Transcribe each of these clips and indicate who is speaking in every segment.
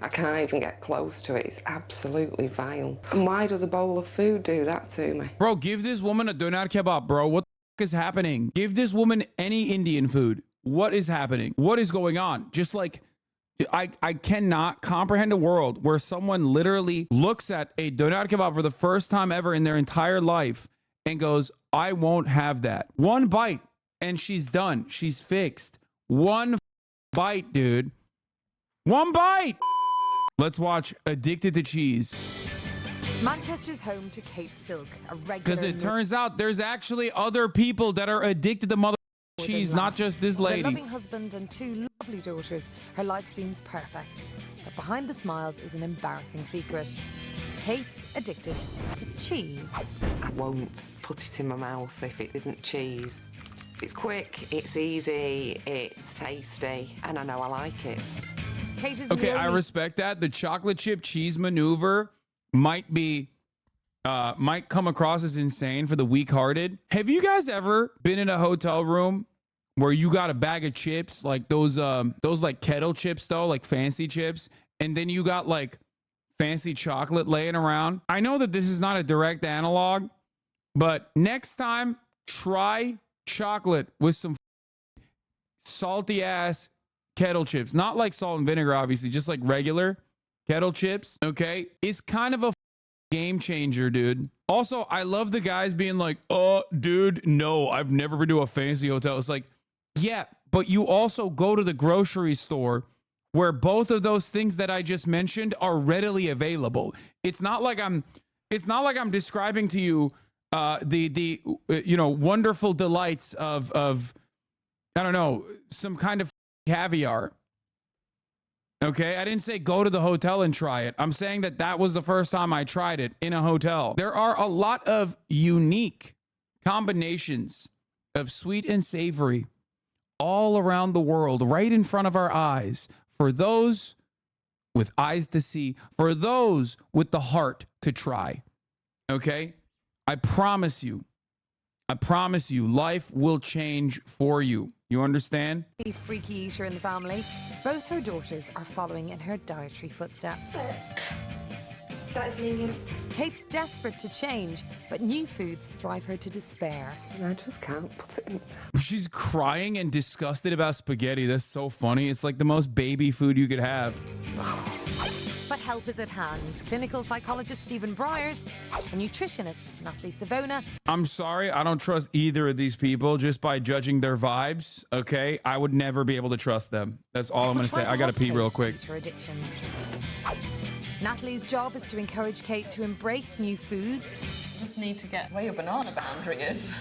Speaker 1: I can't even get close to it. It's absolutely vile. And why does a bowl of food do that to me?
Speaker 2: Bro, give this woman a doner kebab, bro. What the is happening? Give this woman any Indian food. What is happening? What is going on? Just like, I cannot comprehend a world where someone literally looks at a doner kebab for the first time ever in their entire life and goes, I won't have that. One bite and she's done. She's fixed. One bite, dude. One bite. Let's watch Addicted to Cheese.
Speaker 3: Manchester's home to Kate Silk, a regular...
Speaker 2: Because it turns out there's actually other people that are addicted to mother cheese, not just this lady.
Speaker 3: With a loving husband and two lovely daughters, her life seems perfect. But behind the smiles is an embarrassing secret. Kate's addicted to cheese.
Speaker 1: I won't put it in my mouth if it isn't cheese. It's quick, it's easy, it's tasty, and I know I like it.
Speaker 3: Kate is
Speaker 2: Okay, I respect that. The chocolate chip cheese maneuver might come across as insane for the weak-hearted. Have you guys ever been in a hotel room where you got a bag of chips, like those like kettle chips though, like fancy chips, and then you got like fancy chocolate laying around? I know that this is not a direct analog, but next time try chocolate with some salty ass kettle chips, not like salt and vinegar, obviously, just like regular kettle chips. Okay, it's kind of a game changer, dude. Also, I love the guys being like, oh dude, no, I've never been to a fancy hotel. It's like, yeah, but you also go to the grocery store where both of those things that I just mentioned are readily available. It's not like I'm describing to you the wonderful delights of I don't know, some kind of caviar. Okay, I didn't say go to the hotel and try it. I'm saying that was the first time I tried it in a hotel. There are a lot of unique combinations of sweet and savory all around the world, right in front of our eyes, for those with eyes to see, for those with the heart to try. Okay, I promise you, life will change for you. You understand?
Speaker 3: A freaky eater in the family. Both her daughters are following in her dietary footsteps.
Speaker 4: That is me.
Speaker 3: Kate's desperate to change, but new foods drive her to despair.
Speaker 1: And I just can't put it in.
Speaker 2: She's crying and disgusted about spaghetti. That's so funny. It's like the most baby food you could have.
Speaker 3: But help is at hand. Clinical psychologist Stephen Briers and nutritionist Natalie Savona.
Speaker 2: I'm sorry, I don't trust either of these people just by judging their vibes, okay? I would never be able to trust them. That's all I'm going to say. I got to pee real quick.
Speaker 3: Her addictions. Natalie's job is to encourage Kate to embrace new foods.
Speaker 4: You just need to get where your banana boundary is.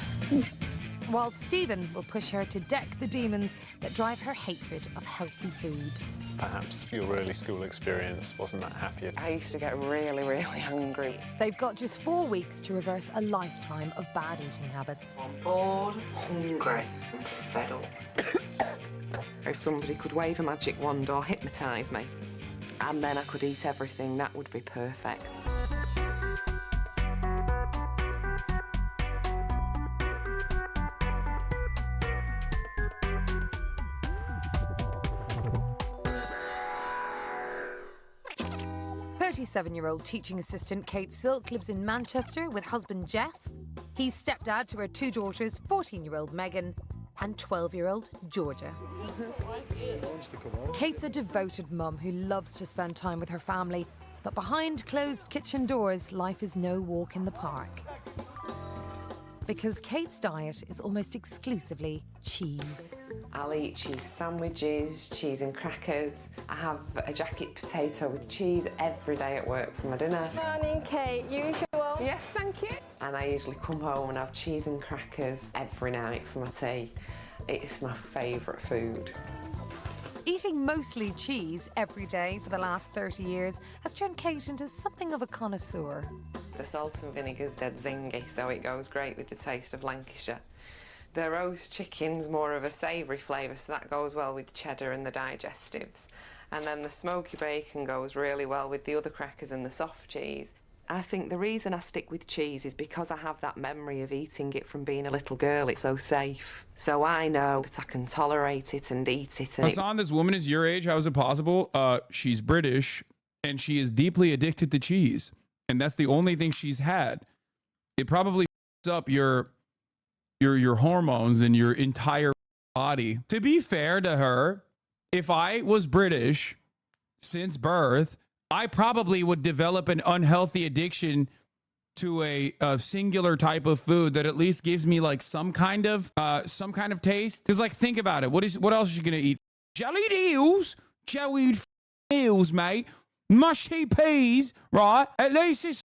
Speaker 3: While Stephen will push her to deck the demons that drive her hatred of healthy food.
Speaker 5: Perhaps your early school experience wasn't that happy.
Speaker 1: I used to get really, really hungry.
Speaker 3: They've got just 4 weeks to reverse a lifetime of bad eating habits.
Speaker 1: I'm bored, hungry, and fed up. If somebody could wave a magic wand or hypnotise me, and then I could eat everything, that would be perfect.
Speaker 3: Seven-year-old teaching assistant Kate Silk lives in Manchester with husband Jeff. He's stepdad to her 2 daughters, 14-year-old Megan and 12-year-old Georgia. Kate's a devoted mum who loves to spend time with her family, but behind closed kitchen doors, life is no walk in the park. Because Kate's diet is almost exclusively cheese.
Speaker 1: I'll eat cheese sandwiches, cheese and crackers. I have a jacket potato with cheese every day at work for my dinner.
Speaker 4: Morning, Kate. Usual.
Speaker 1: Yes, thank you. And I usually come home and have cheese and crackers every night for my tea. It's my favourite food.
Speaker 3: Eating mostly cheese every day for the last 30 years has turned Kate into something of a connoisseur.
Speaker 1: The salt and vinegar's dead zingy, so it goes great with the taste of Lancashire. The roast chicken's more of a savoury flavour, so that goes well with cheddar and the digestives. And then the smoky bacon goes really well with the other crackers and the soft cheese. I think the reason I stick with cheese is because I have that memory of eating it from being a little girl. It's so safe. So I know that I can tolerate it and eat it. And
Speaker 2: Hasan, this woman is your age. How is it possible? She's British and she is deeply addicted to cheese. And that's the only thing she's had. It probably up your hormones and your entire body. To be fair to her, if I was British since birth, I probably would develop an unhealthy addiction to a singular type of food that at least gives me like some kind of taste. Because like, think about it. What else is she gonna eat? Jellied eels, eels, mate. Mushy peas, right? At least it's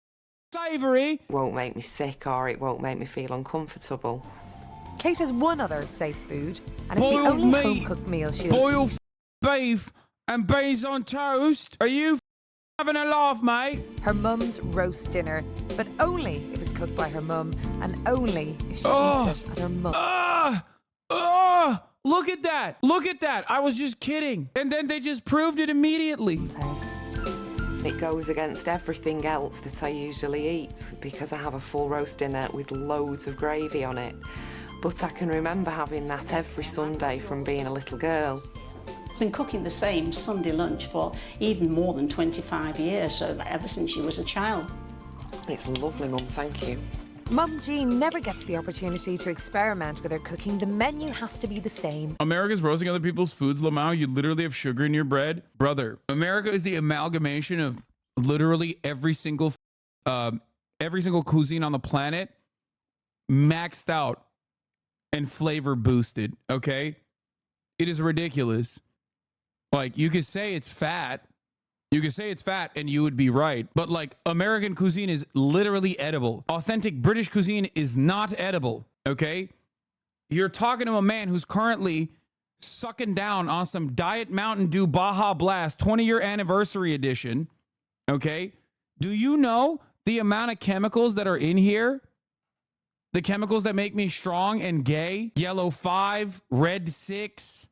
Speaker 2: savoury.
Speaker 1: it won't make me sick or it won't make me feel uncomfortable.
Speaker 3: Kate has one other safe food, and it's the
Speaker 2: Boiled
Speaker 3: only
Speaker 2: meat,
Speaker 3: home-cooked meal she'll
Speaker 2: boiled beef and beans on toast. Are you having a laugh, mate?
Speaker 3: her mum's roast dinner, but only if it's cooked by her mum, and only if she
Speaker 2: Oh.
Speaker 3: eats it at her mum.
Speaker 2: Look at that. Look at that. I was just kidding. And then they just proved it immediately.
Speaker 3: House.
Speaker 1: It goes against everything else that I usually eat because I have a full roast dinner with loads of gravy on it. But I can remember having that every Sunday from being a little girl.
Speaker 6: I've been cooking the same Sunday lunch for even more than 25 years, so ever since she was a child.
Speaker 1: It's lovely, Mum, thank you.
Speaker 3: Mum Jean never gets the opportunity to experiment with her cooking. The menu has to be the same.
Speaker 2: America's roasting other people's foods, Lamau. You literally have sugar in your bread. Brother, America is the amalgamation of literally every single cuisine on the planet maxed out and flavor boosted, okay? It is ridiculous. Like, you could say it's fat. You could say it's fat and you would be right. But like, American cuisine is literally edible. Authentic British cuisine is not edible, okay? You're talking to a man who's currently sucking down on some Diet Mountain Dew Baja Blast 20-year anniversary edition, okay? Do you know the amount of chemicals that are in here? The chemicals that make me strong and gay? Yellow 5, red 6,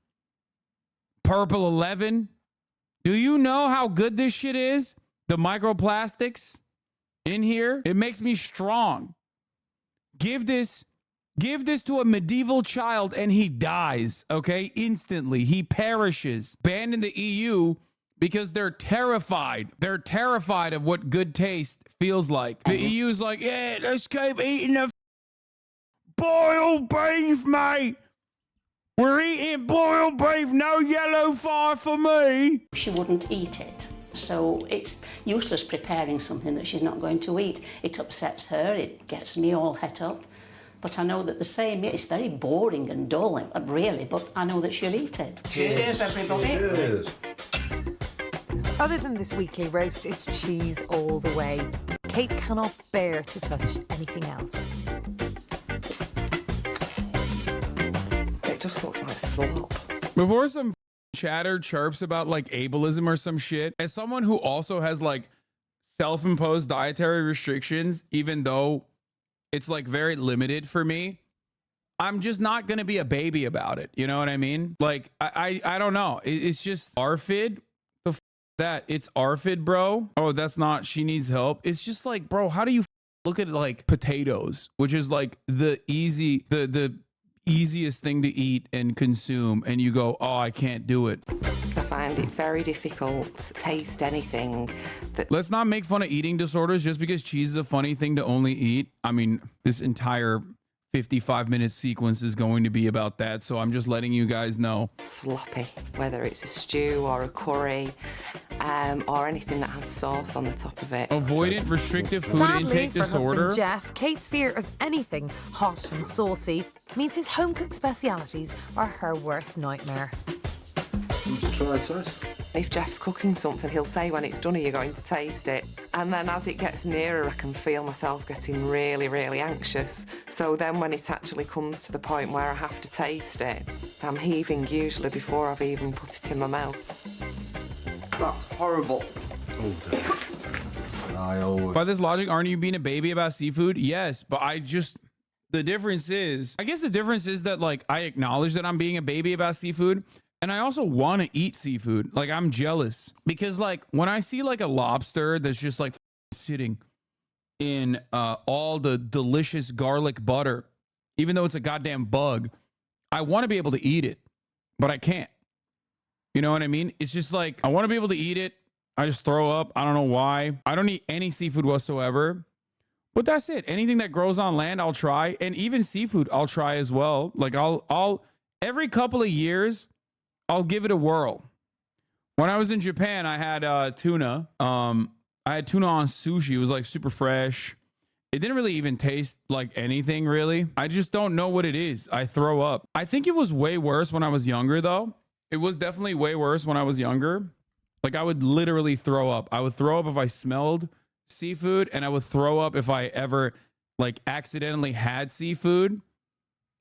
Speaker 2: purple 11. Do you know how good this shit is? The microplastics in here, it makes me strong. Give this to a medieval child and he dies, okay? Instantly, he perishes. Banned in the EU because they're terrified. They're terrified of what good taste feels like. The EU's like, yeah, let's keep eating the boiled beef, mate. We're eating boiled beef, no yellow 5 for me.
Speaker 6: She wouldn't eat it, so it's useless preparing something that she's not going to eat. It upsets her, it gets me all het up. But I know that the same, it's very boring and dull, really, but I know that she'll eat it. Cheers, everybody.
Speaker 7: Cheers.
Speaker 3: Other than this weekly roast, it's cheese all the way. Kate cannot bear to touch anything else.
Speaker 1: It just looks like slop.
Speaker 2: Before some chatter chirps about like ableism or some shit, as someone who also has like self-imposed dietary restrictions, even though it's like very limited for me, I'm just not gonna be a baby about it. You know what I mean? Like I don't know. It's just ARFID. The that it's ARFID, bro. Oh, that's not. She needs help. It's just like, bro, how do you look at like potatoes, which is like the easiest thing to eat and consume, and you go, oh, I can't do it.
Speaker 1: I find it very difficult to taste anything that...
Speaker 2: Let's not make fun of eating disorders just because cheese is a funny thing to only eat. I mean, this entire 55-minute sequence is going to be about that, so I'm just letting you guys know.
Speaker 1: Sloppy, whether it's a stew or a curry, or anything that has sauce on the top of it.
Speaker 2: Avoidant restrictive food
Speaker 3: Sadly,
Speaker 2: intake
Speaker 3: for
Speaker 2: disorder.
Speaker 3: husband Jeff, Kate's fear of anything hot and saucy means his home-cooked specialities are her worst nightmare.
Speaker 7: Want to try it, Sis?
Speaker 1: If Jeff's cooking something, he'll say when it's done, are you going to taste it? And then as it gets nearer, I can feel myself getting really, really anxious. So then when it actually comes to the point where I have to taste it, I'm heaving usually before I've even put it in my mouth.
Speaker 7: That's horrible. Oh, dear. I always...
Speaker 2: By this logic, aren't you being a baby about seafood? Yes, but the difference is, I guess the difference is that like I acknowledge that I'm being a baby about seafood. And I also want to eat seafood. Like, I'm jealous because like when I see like a lobster that's just like sitting in all the delicious garlic butter, even though it's a goddamn bug. I want to be able to eat it, but I can't. You know what I mean? It's just like, I want to be able to eat it. I just throw up. I don't know why. I don't eat any seafood whatsoever. But that's it. Anything that grows on land, I'll try. And even seafood, I'll try as well. Like I'll every couple of years, I'll give it a whirl. When I was in Japan, I had tuna. I had tuna on sushi. It was like super fresh. It didn't really even taste like anything, really. I just don't know what it is. I throw up. I think it was way worse when I was younger, though. It was definitely way worse when I was younger. Like, I would literally throw up. I would throw up if I smelled seafood, and I would throw up if I ever, like, accidentally had seafood.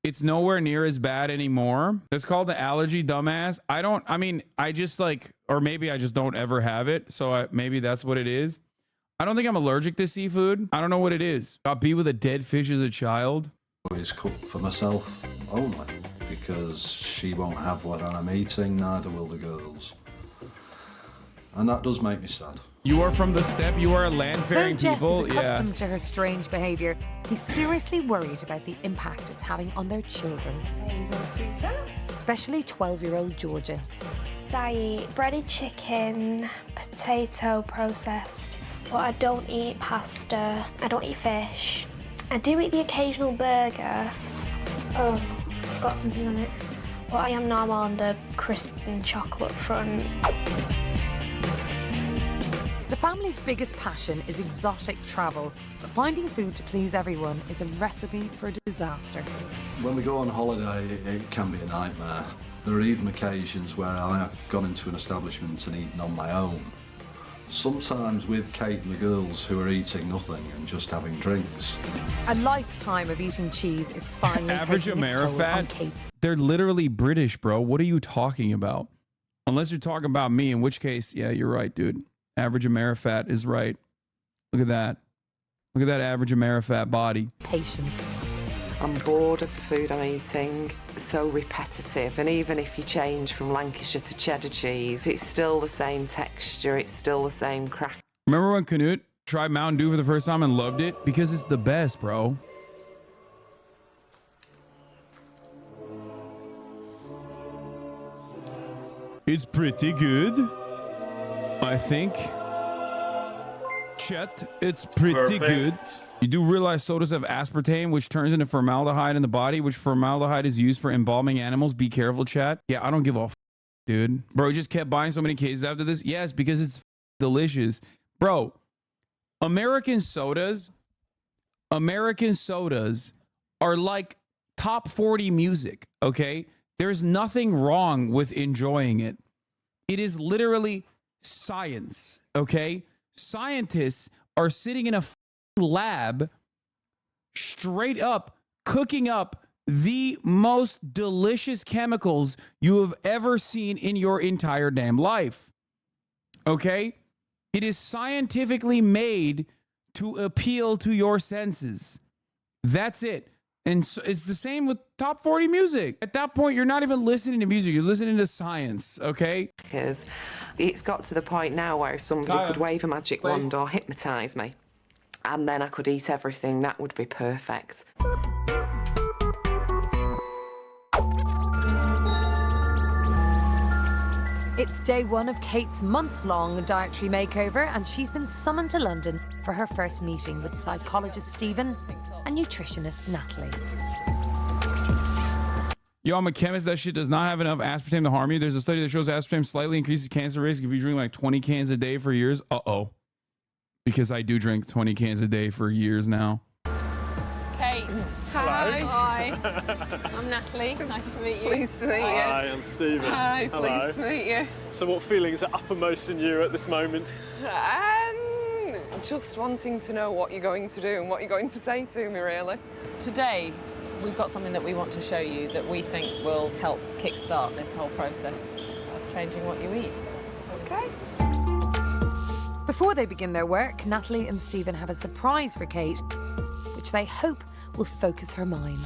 Speaker 2: It's nowhere near as bad anymore. It's called the allergy, dumbass. I just like, or maybe I just don't ever have it. So maybe that's what it is. I don't think I'm allergic to seafood. I don't know what it is. Got beat with a dead fish as a child.
Speaker 7: Always cook for myself only, because she won't have what I'm eating, neither will the girls. And that does make me sad.
Speaker 2: You are from the steppe. You are a land-faring
Speaker 3: Though
Speaker 2: people.
Speaker 3: Jeff is accustomed to her strange behaviour, he's seriously worried about the impact it's having on their children.
Speaker 4: There you go, sweetheart.
Speaker 3: Especially 12-year-old Georgia.
Speaker 8: I eat breaded chicken, potato processed, but I don't eat pasta, I don't eat fish. I do eat the occasional burger. Oh, it's got something on it. But I am normal on the crisp and chocolate front.
Speaker 3: The family's biggest passion is exotic travel, but finding food to please everyone is a recipe for disaster.
Speaker 7: When we go on holiday, it can be a nightmare. There are even occasions where I have gone into an establishment and eaten on my own. Sometimes with Kate and the girls, who are eating nothing and just having drinks.
Speaker 3: A lifetime of eating cheese is finally
Speaker 2: Average
Speaker 3: taking its toll on
Speaker 2: Amerifat.
Speaker 3: Kate's.
Speaker 2: They're literally British, bro. What are you talking about? Unless you're talking about me, in which case, yeah, you're right, dude. Average Amerifat is right. Look at that. Look at that average Amerifat body.
Speaker 3: Patience.
Speaker 1: I'm bored of the food I'm eating. It's so repetitive, and even if you change from Lancashire to cheddar cheese, it's still the same texture, it's still the same crack.
Speaker 2: Remember when Canute tried Mountain Dew for the first time and loved it? Because it's the best, bro. It's pretty good, I think. Chet, it's pretty good. You do realize sodas have aspartame, which turns into formaldehyde in the body, which formaldehyde is used for embalming animals. Be careful, chat. Yeah, I don't give a f, dude. Bro, just kept buying so many cases after this. Yes, because it's delicious. Bro, American sodas are like top 40 music, okay? There's nothing wrong with enjoying it. It is literally science, okay? Scientists are sitting in a lab straight up cooking up the most delicious chemicals you have ever seen in your entire damn life. Okay? It is scientifically made to appeal to your senses. That's it. And so it's the same with top 40 music. At that point, you're not even listening to music. You're listening to science, okay?
Speaker 1: Because it's got to the point now where if somebody could wave a magic wand or hypnotise me, and then I could eat everything, that would be perfect.
Speaker 3: It's day one of Kate's month-long dietary makeover, and she's been summoned to London for her first meeting with psychologist Stephen and nutritionist Natalie.
Speaker 2: Yo, I'm a chemist. That shit does not have enough aspartame to harm you. There's a study that shows aspartame slightly increases cancer risk if you drink like 20 cans a day for years. Uh-oh. Because I do drink 20 cans a day for years now.
Speaker 4: Kate. Hi. Hi. I'm Natalie. Nice to meet you.
Speaker 9: Pleased to meet you.
Speaker 5: Hi, I'm Stephen.
Speaker 9: Hi,
Speaker 5: Hello.
Speaker 9: pleased to meet you.
Speaker 5: So what feelings are uppermost in you at this moment?
Speaker 9: Just wanting to know what you're going to do and what you're going to say to me, really.
Speaker 4: Today, we've got something that we want to show you that we think will help kickstart this whole process of changing what you eat.
Speaker 9: Okay.
Speaker 3: Before they begin their work, Natalie and Stephen have a surprise for Kate, which they hope will focus her mind.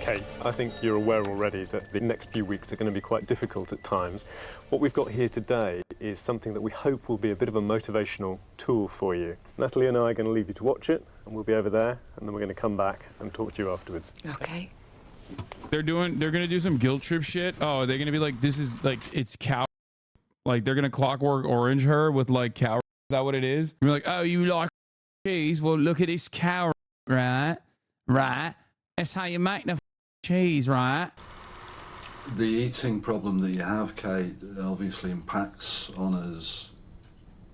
Speaker 10: Kate, I think you're aware already that the next few weeks are going to be quite difficult at times. What we've got here today is something that we hope will be a bit of a motivational tool for you. Natalie and I are going to leave you to watch it, and we'll be over there, and then we're going to come back and talk to you afterwards.
Speaker 1: Okay.
Speaker 2: They're gonna do some guilt trip shit. Oh, they're gonna be like, this is like, it's cow. Like they're gonna Clockwork Orange her with like cow. Is that what it is? You're like, oh, you like cheese? Well, look at this cow, right? Right. That's how you make the cheese, right?
Speaker 7: The eating problem that you have, Kate, obviously impacts on us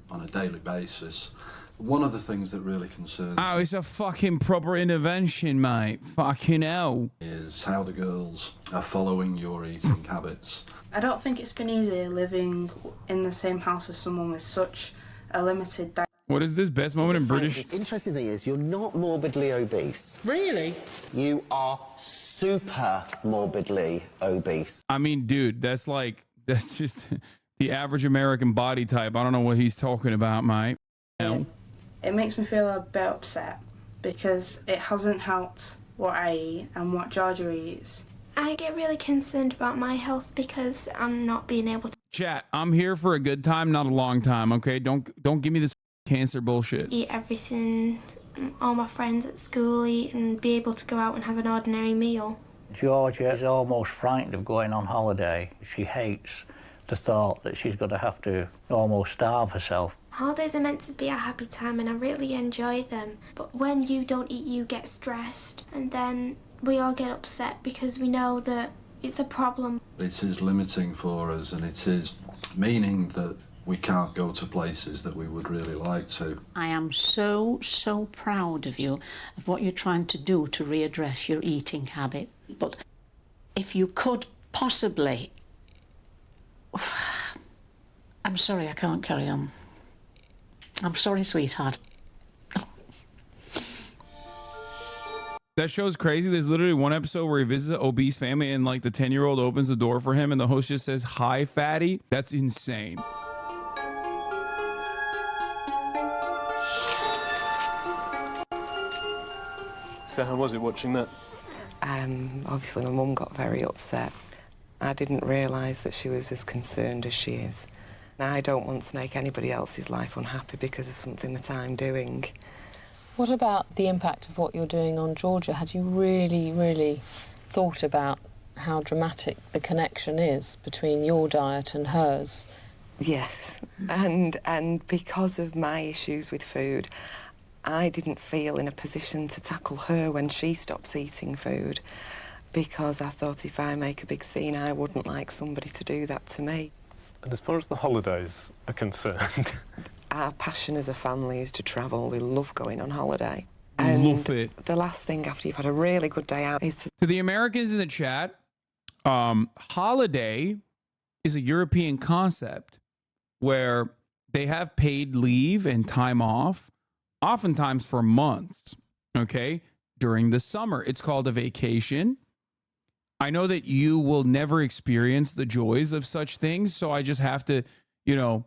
Speaker 7: on a daily basis. One of the things that really concerns
Speaker 2: me it's a fucking proper intervention, mate. Fucking hell.
Speaker 7: Is how the girls are following your eating habits.
Speaker 11: I don't think it's been easy living in the same house as someone with such a limited diet.
Speaker 2: What is this best moment in British?
Speaker 12: The interesting thing is you're not morbidly obese. Really? You are super morbidly obese.
Speaker 2: I mean, dude, that's just the average American body type. I don't know what he's talking about, mate. No.
Speaker 11: It makes me feel a bit upset because it hasn't helped what I eat and what Georgia eats.
Speaker 8: I get really concerned about my health because I'm not being able to
Speaker 2: Chat, I'm here for a good time, not a long time, okay? Don't give me this cancer bullshit.
Speaker 8: eat everything all my friends at school eat and be able to go out and have an ordinary meal.
Speaker 13: Georgia is almost frightened of going on holiday. She hates the thought that she's going to have to almost starve herself.
Speaker 8: Holidays are meant to be a happy time and I really enjoy them. But when you don't eat, you get stressed and then we all get upset because we know that it's a problem.
Speaker 7: It is limiting for us and it is meaning that we can't go to places that we would really like to.
Speaker 6: I am so proud of you, of what you're trying to do to readdress your eating habit. But if you could possibly... I'm sorry, I can't carry on. I'm sorry, sweetheart.
Speaker 2: That show's crazy. There's literally one episode where he visits an obese family and like the 10-year-old opens the door for him and the host just says, "Hi, fatty." That's insane.
Speaker 10: So how was it watching that?
Speaker 1: Obviously my mum got very upset. I didn't realise that she was as concerned as she is. Now, I don't want to make anybody else's life unhappy because of something that I'm doing.
Speaker 4: What about the impact of what you're doing on Georgia? Had you really thought about how dramatic the connection is between your diet and hers?
Speaker 1: Yes, and because of my issues with food, I didn't feel in a position to tackle her when she stops eating food because I thought if I make a big scene, I wouldn't like somebody to do that to me.
Speaker 10: And as far as the holidays are concerned...
Speaker 1: Our passion as a family is to travel. We love going on holiday.
Speaker 2: Love it.
Speaker 1: The last thing after you've had a really good day out is
Speaker 2: to the Americans in the chat, holiday is a European concept where they have paid leave and time off, oftentimes for months, okay, during the summer. It's called a vacation. I know that you will never experience the joys of such things, so I just have to, you know,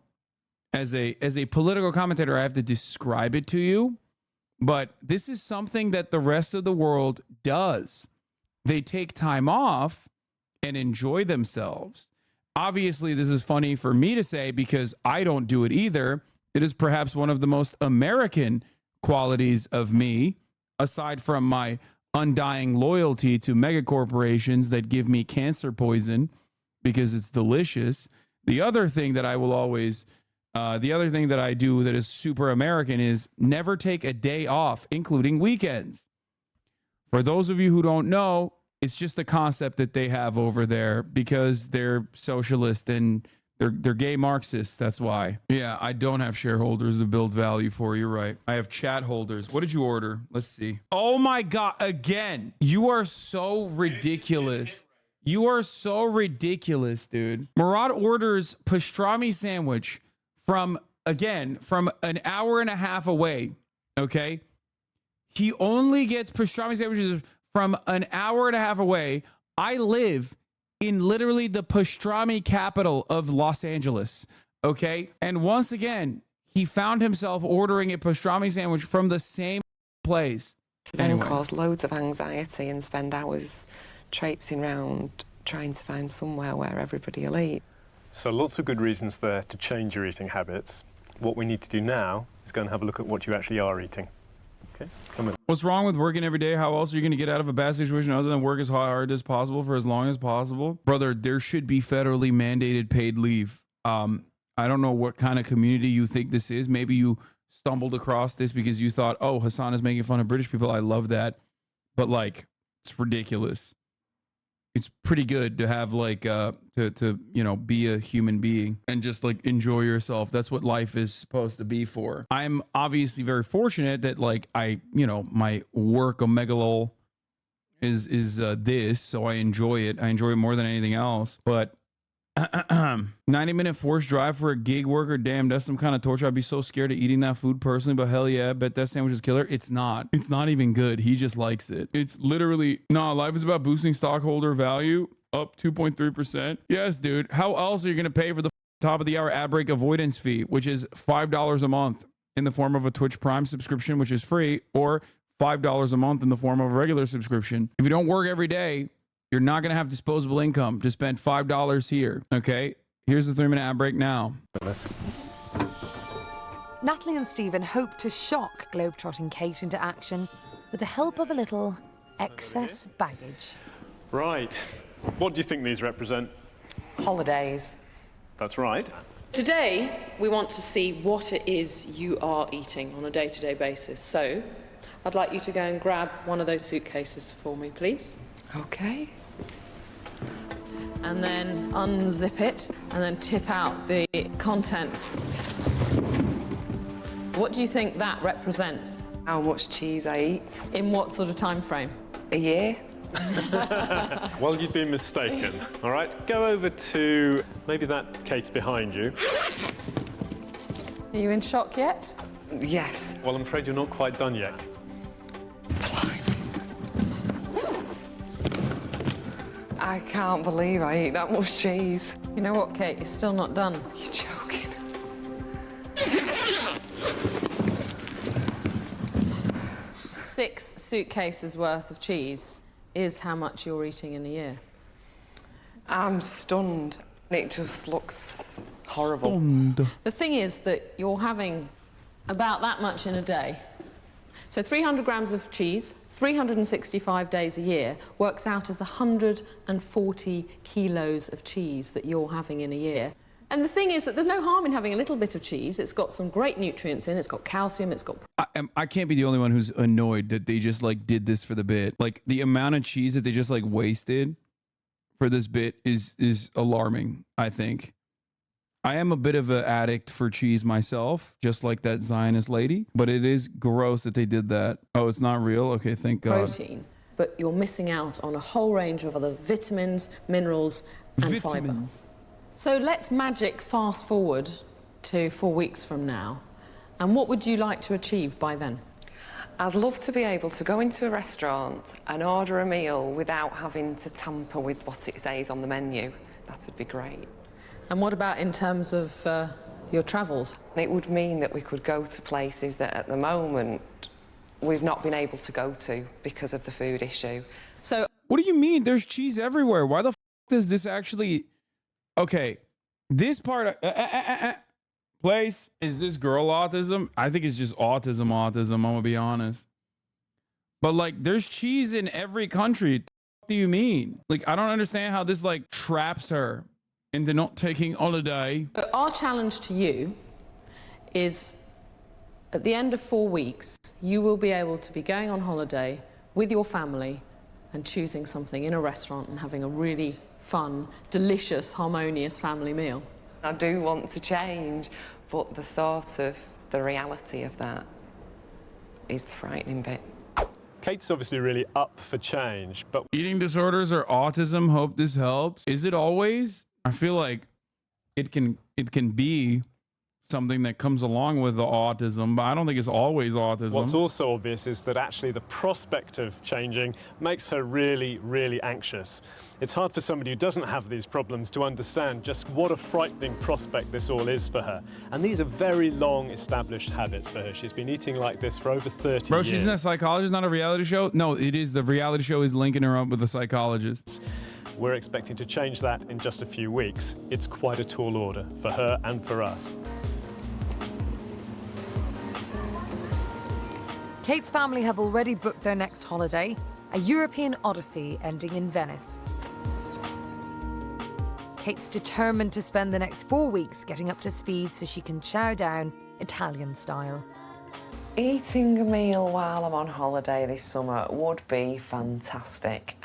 Speaker 2: as a political commentator, I have to describe it to you. But this is something that the rest of the world does. They take time off and enjoy themselves. Obviously, this is funny for me to say because I don't do it either. It is perhaps one of the most American qualities of me, aside from my undying loyalty to megacorporations that give me cancer poison because it's delicious. The other thing that I will always... the other thing that I do that is super American is never take a day off, including weekends. For those of you who don't know, it's just a concept that they have over there because they're socialist and they're gay Marxists. That's why. Yeah, I don't have shareholders to build value for. You're right. I have chat holders. What did you order? Let's see. Oh my God. Again, you are so ridiculous. You are so ridiculous, dude. Murad orders pastrami sandwich from an hour and a half away, okay? He only gets pastrami sandwiches from an hour and a half away. I live in literally the pastrami capital of Los Angeles, okay? And once again, he found himself ordering a pastrami sandwich from the same place.
Speaker 1: To then cause loads of anxiety and spend hours traipsing round trying to find somewhere where everybody will eat.
Speaker 10: So lots of good reasons there to change your eating habits. What we need to do now is go and have a look at what you actually are eating. Okay, come in.
Speaker 2: What's wrong with working every day? How else are you going to get out of a bad situation other than work as hard as possible for as long as possible? Brother, there should be federally mandated paid leave. I don't know what kind of community you think this is. Maybe you stumbled across this because you thought, oh, Hasan is making fun of British people. I love that. But like, it's ridiculous. It's pretty good to have like to you know, be a human being and just like enjoy yourself. That's what life is supposed to be for. I'm obviously very fortunate that like you know, my work omegalol is this, so I enjoy it. I enjoy it more than anything else. But 90-minute forced drive for a gig worker, damn, that's some kind of torture. I'd be so scared of eating that food personally, but hell yeah, I bet that sandwich is killer. It's not even good. He just likes it. It's literally, nah, life is about boosting stockholder value, up 2.3%. Yes, dude. How else are you going to pay for the top of the hour ad break avoidance fee, which is $5 a month in the form of a Twitch Prime subscription, which is free, or $5 a month in the form of a regular subscription? If you don't work every day, you're not going to have disposable income to spend $5 here, okay? Here's the 3-minute ad break now.
Speaker 3: Natalie and Stephen hope to shock globetrotting Kate into action with the help of a little excess baggage.
Speaker 10: Right. What do you think these represent?
Speaker 1: Holidays.
Speaker 10: That's right.
Speaker 4: Today, we want to see what it is you are eating on a day-to-day basis. So, I'd like you to go and grab one of those suitcases for me, please.
Speaker 1: Okay.
Speaker 4: And then unzip it and then tip out the contents. What do you think that represents?
Speaker 1: How much cheese I eat.
Speaker 4: In what sort of time frame?
Speaker 1: A year.
Speaker 10: Well, you've been mistaken. All right, go over to maybe that case behind you.
Speaker 4: Are you in shock yet?
Speaker 1: Yes.
Speaker 10: Well, I'm afraid you're not quite done yet.
Speaker 1: I can't believe I eat that much cheese.
Speaker 4: You know what, Kate? You're still not done.
Speaker 1: You're joking.
Speaker 4: 6 suitcases worth of cheese is how much you're eating in a year.
Speaker 1: I'm stunned. It just looks horrible.
Speaker 2: Stunned.
Speaker 4: The thing is that you're having about that much in a day. So 300 grams of cheese, 365 days a year, works out as 140 kilos of cheese that you're having in a year. And the thing is that there's no harm in having a little bit of cheese. It's got some great nutrients in it. It's got calcium, it's got...
Speaker 2: I can't be the only one who's annoyed that they just like did this for the bit. Like the amount of cheese that they just like wasted for this bit is alarming, I think. I am a bit of an addict for cheese myself, just like that Zionist lady, but it is gross that they did that. Oh, it's not real? Okay, thank God.
Speaker 4: Protein, but you're missing out on a whole range of other vitamins, minerals, and fibre. So let's magic fast forward to 4 weeks from now. And what would you like to achieve by then?
Speaker 1: I'd love to be able to go into a restaurant and order a meal without having to tamper with what it says on the menu. That would be great.
Speaker 4: And what about in terms of your travels?
Speaker 1: It would mean that we could go to places that at the moment we've not been able to go to because of the food issue.
Speaker 4: So
Speaker 2: what do you mean? There's cheese everywhere. Why the f does this actually... Okay, this part... place, is this girl autism? I think it's just autism, I'm gonna be honest. But like, there's cheese in every country. What do you mean? Like, I don't understand how this like traps her into not taking holiday.
Speaker 4: But our challenge to you is at the end of 4 weeks, you will be able to be going on holiday with your family and choosing something in a restaurant and having a really fun, delicious, harmonious family meal.
Speaker 1: I do want to change, but the thought of the reality of that is the frightening bit.
Speaker 10: Kate's obviously really up for change, but...
Speaker 2: Eating disorders or autism, hope this helps. Is it always? I feel like it can be something that comes along with the autism, but I don't think it's always autism.
Speaker 10: What's also obvious is that actually the prospect of changing makes her really, really anxious. It's hard for somebody who doesn't have these problems to understand just what a frightening prospect this all is for her. And these are very long established habits for her. She's been eating like this for over 30
Speaker 2: Bro,
Speaker 10: years.
Speaker 2: she's not a psychologist, not a reality show? No, it is. The reality show is linking her up with a psychologist.
Speaker 10: We're expecting to change that in just a few weeks. It's quite a tall order for her and for us.
Speaker 3: Kate's family have already booked their next holiday, a European odyssey ending in Venice. Kate's determined to spend the next 4 weeks getting up to speed so she can chow down Italian style.
Speaker 1: Eating a meal while I'm on holiday this summer would be fantastic.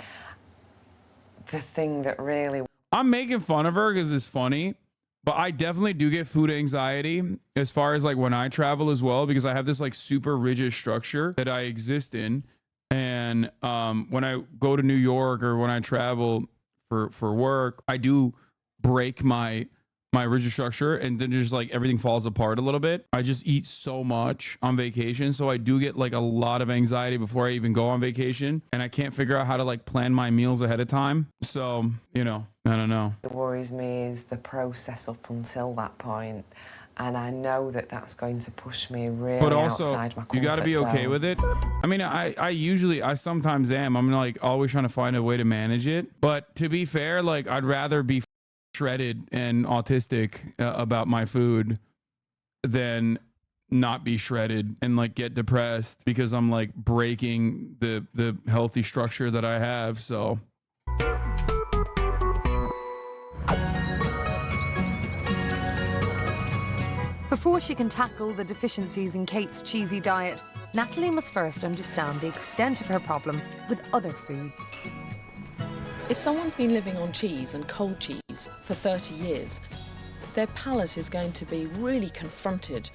Speaker 1: The thing that really...
Speaker 2: I'm making fun of her because it's funny, but I definitely do get food anxiety as far as like when I travel as well, because I have this like super rigid structure that I exist in. And when I go to New York or when I travel for work, I do break my rigid structure, and then just like everything falls apart a little bit. I just eat so much on vacation, so I do get like a lot of anxiety before I even go on vacation, and I can't figure out how to like plan my meals ahead of time. So, you know, I don't know.
Speaker 1: What worries me is the process up until that point, and I know that that's going to push me really
Speaker 2: But also,
Speaker 1: outside my comfort
Speaker 2: you got to be okay
Speaker 1: zone.
Speaker 2: with it. I mean, I sometimes am. I'm like always trying to find a way to manage it. But to be fair, like I'd rather be shredded and autistic about my food than not be shredded and like get depressed because I'm like breaking the healthy structure that I have. So
Speaker 3: Before she can tackle the deficiencies in Kate's cheesy diet, Natalie must first understand the extent of her problem with other foods.
Speaker 4: If someone's been living on cheese and cold cheese for 30 years, their palate is going to be really confronted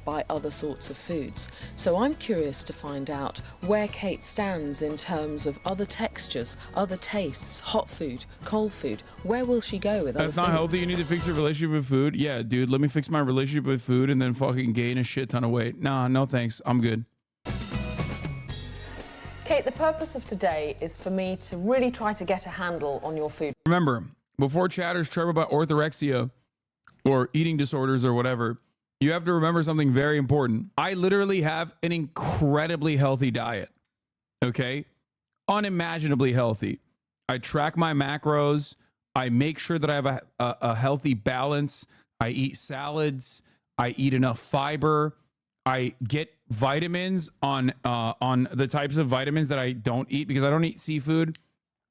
Speaker 4: by other sorts of foods. So I'm curious to find out where Kate stands in terms of other textures, other tastes, hot food, cold food. Where will she go with other
Speaker 2: that's not
Speaker 4: foods?
Speaker 2: healthy. You need to fix your relationship with food. Yeah, dude, let me fix my relationship with food and then fucking gain a shit ton of weight. Nah, no thanks. I'm good.
Speaker 4: Kate, the purpose of today is for me to really try to get a handle on your food.
Speaker 2: Remember, before chatters chirp about orthorexia or eating disorders or whatever, you have to remember something very important. I literally have an incredibly healthy diet, okay? Unimaginably healthy. I track my macros. I make sure that I have a healthy balance. I eat salads. I eat enough fiber. I get vitamins on the types of vitamins that I don't eat because I don't eat seafood.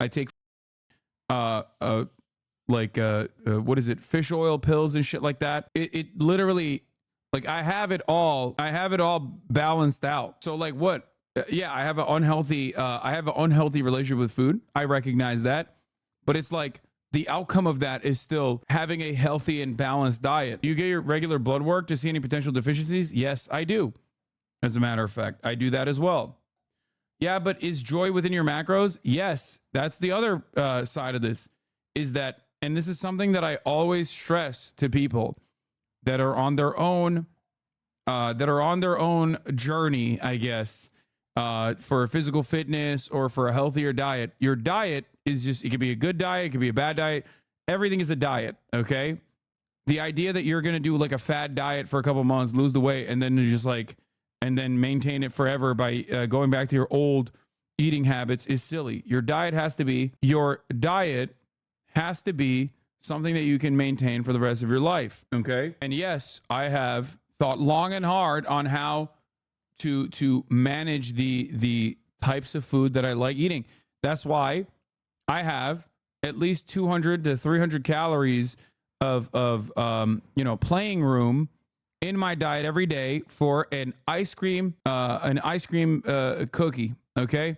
Speaker 2: I take what is it, fish oil pills and shit like that. It literally, like, I have it all balanced out. So like what? Yeah, I have an unhealthy relationship with food. I recognize that, but it's like the outcome of that is still having a healthy and balanced diet. You get your regular blood work to see any potential deficiencies? Yes, I do. As a matter of fact, I do that as well. Yeah, but is joy within your macros? Yes. That's the other side of this, is that, and this is something that I always stress to people that are on their own journey, I guess, for physical fitness or for a healthier diet. Your diet is just, it could be a good diet, it could be a bad diet. Everything is a diet, okay? The idea that you're going to do like a fad diet for a couple months, lose the weight, and then just like, and then maintain it forever by going back to your old eating habits is silly. Your diet has to be something that you can maintain for the rest of your life, okay? And yes, I have thought long and hard on how to manage the types of food that I like eating. That's why I have at least 200 to 300 calories of playing room in my diet every day for an ice cream cookie, okay?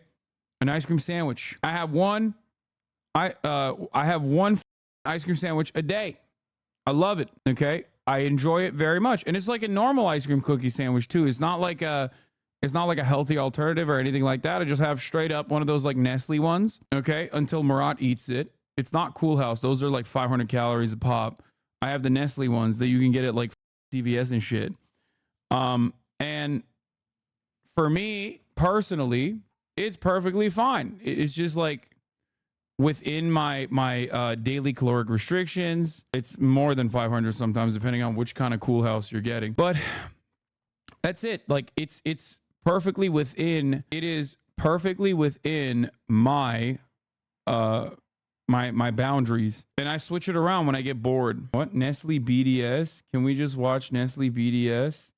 Speaker 2: An ice cream sandwich. I have one ice cream sandwich a day. I love it, okay? I enjoy it very much. And it's like a normal ice cream cookie sandwich too. It's not like a healthy alternative or anything like that. I just have straight up one of those like Nestle ones, okay? Until Murat eats it. It's not Cool House. Those are like 500 calories a pop. I have the Nestle ones that you can get at like CVS and shit. And for me personally, it's perfectly fine. It's just like within my daily caloric restrictions. It's more than 500 sometimes, depending on which kind of Cool House you're getting. But that's it. Like it's perfectly within. It is perfectly within my my boundaries, and I switch it around when I get bored. What? Nestle BDS? Can we just watch Nestle BDS?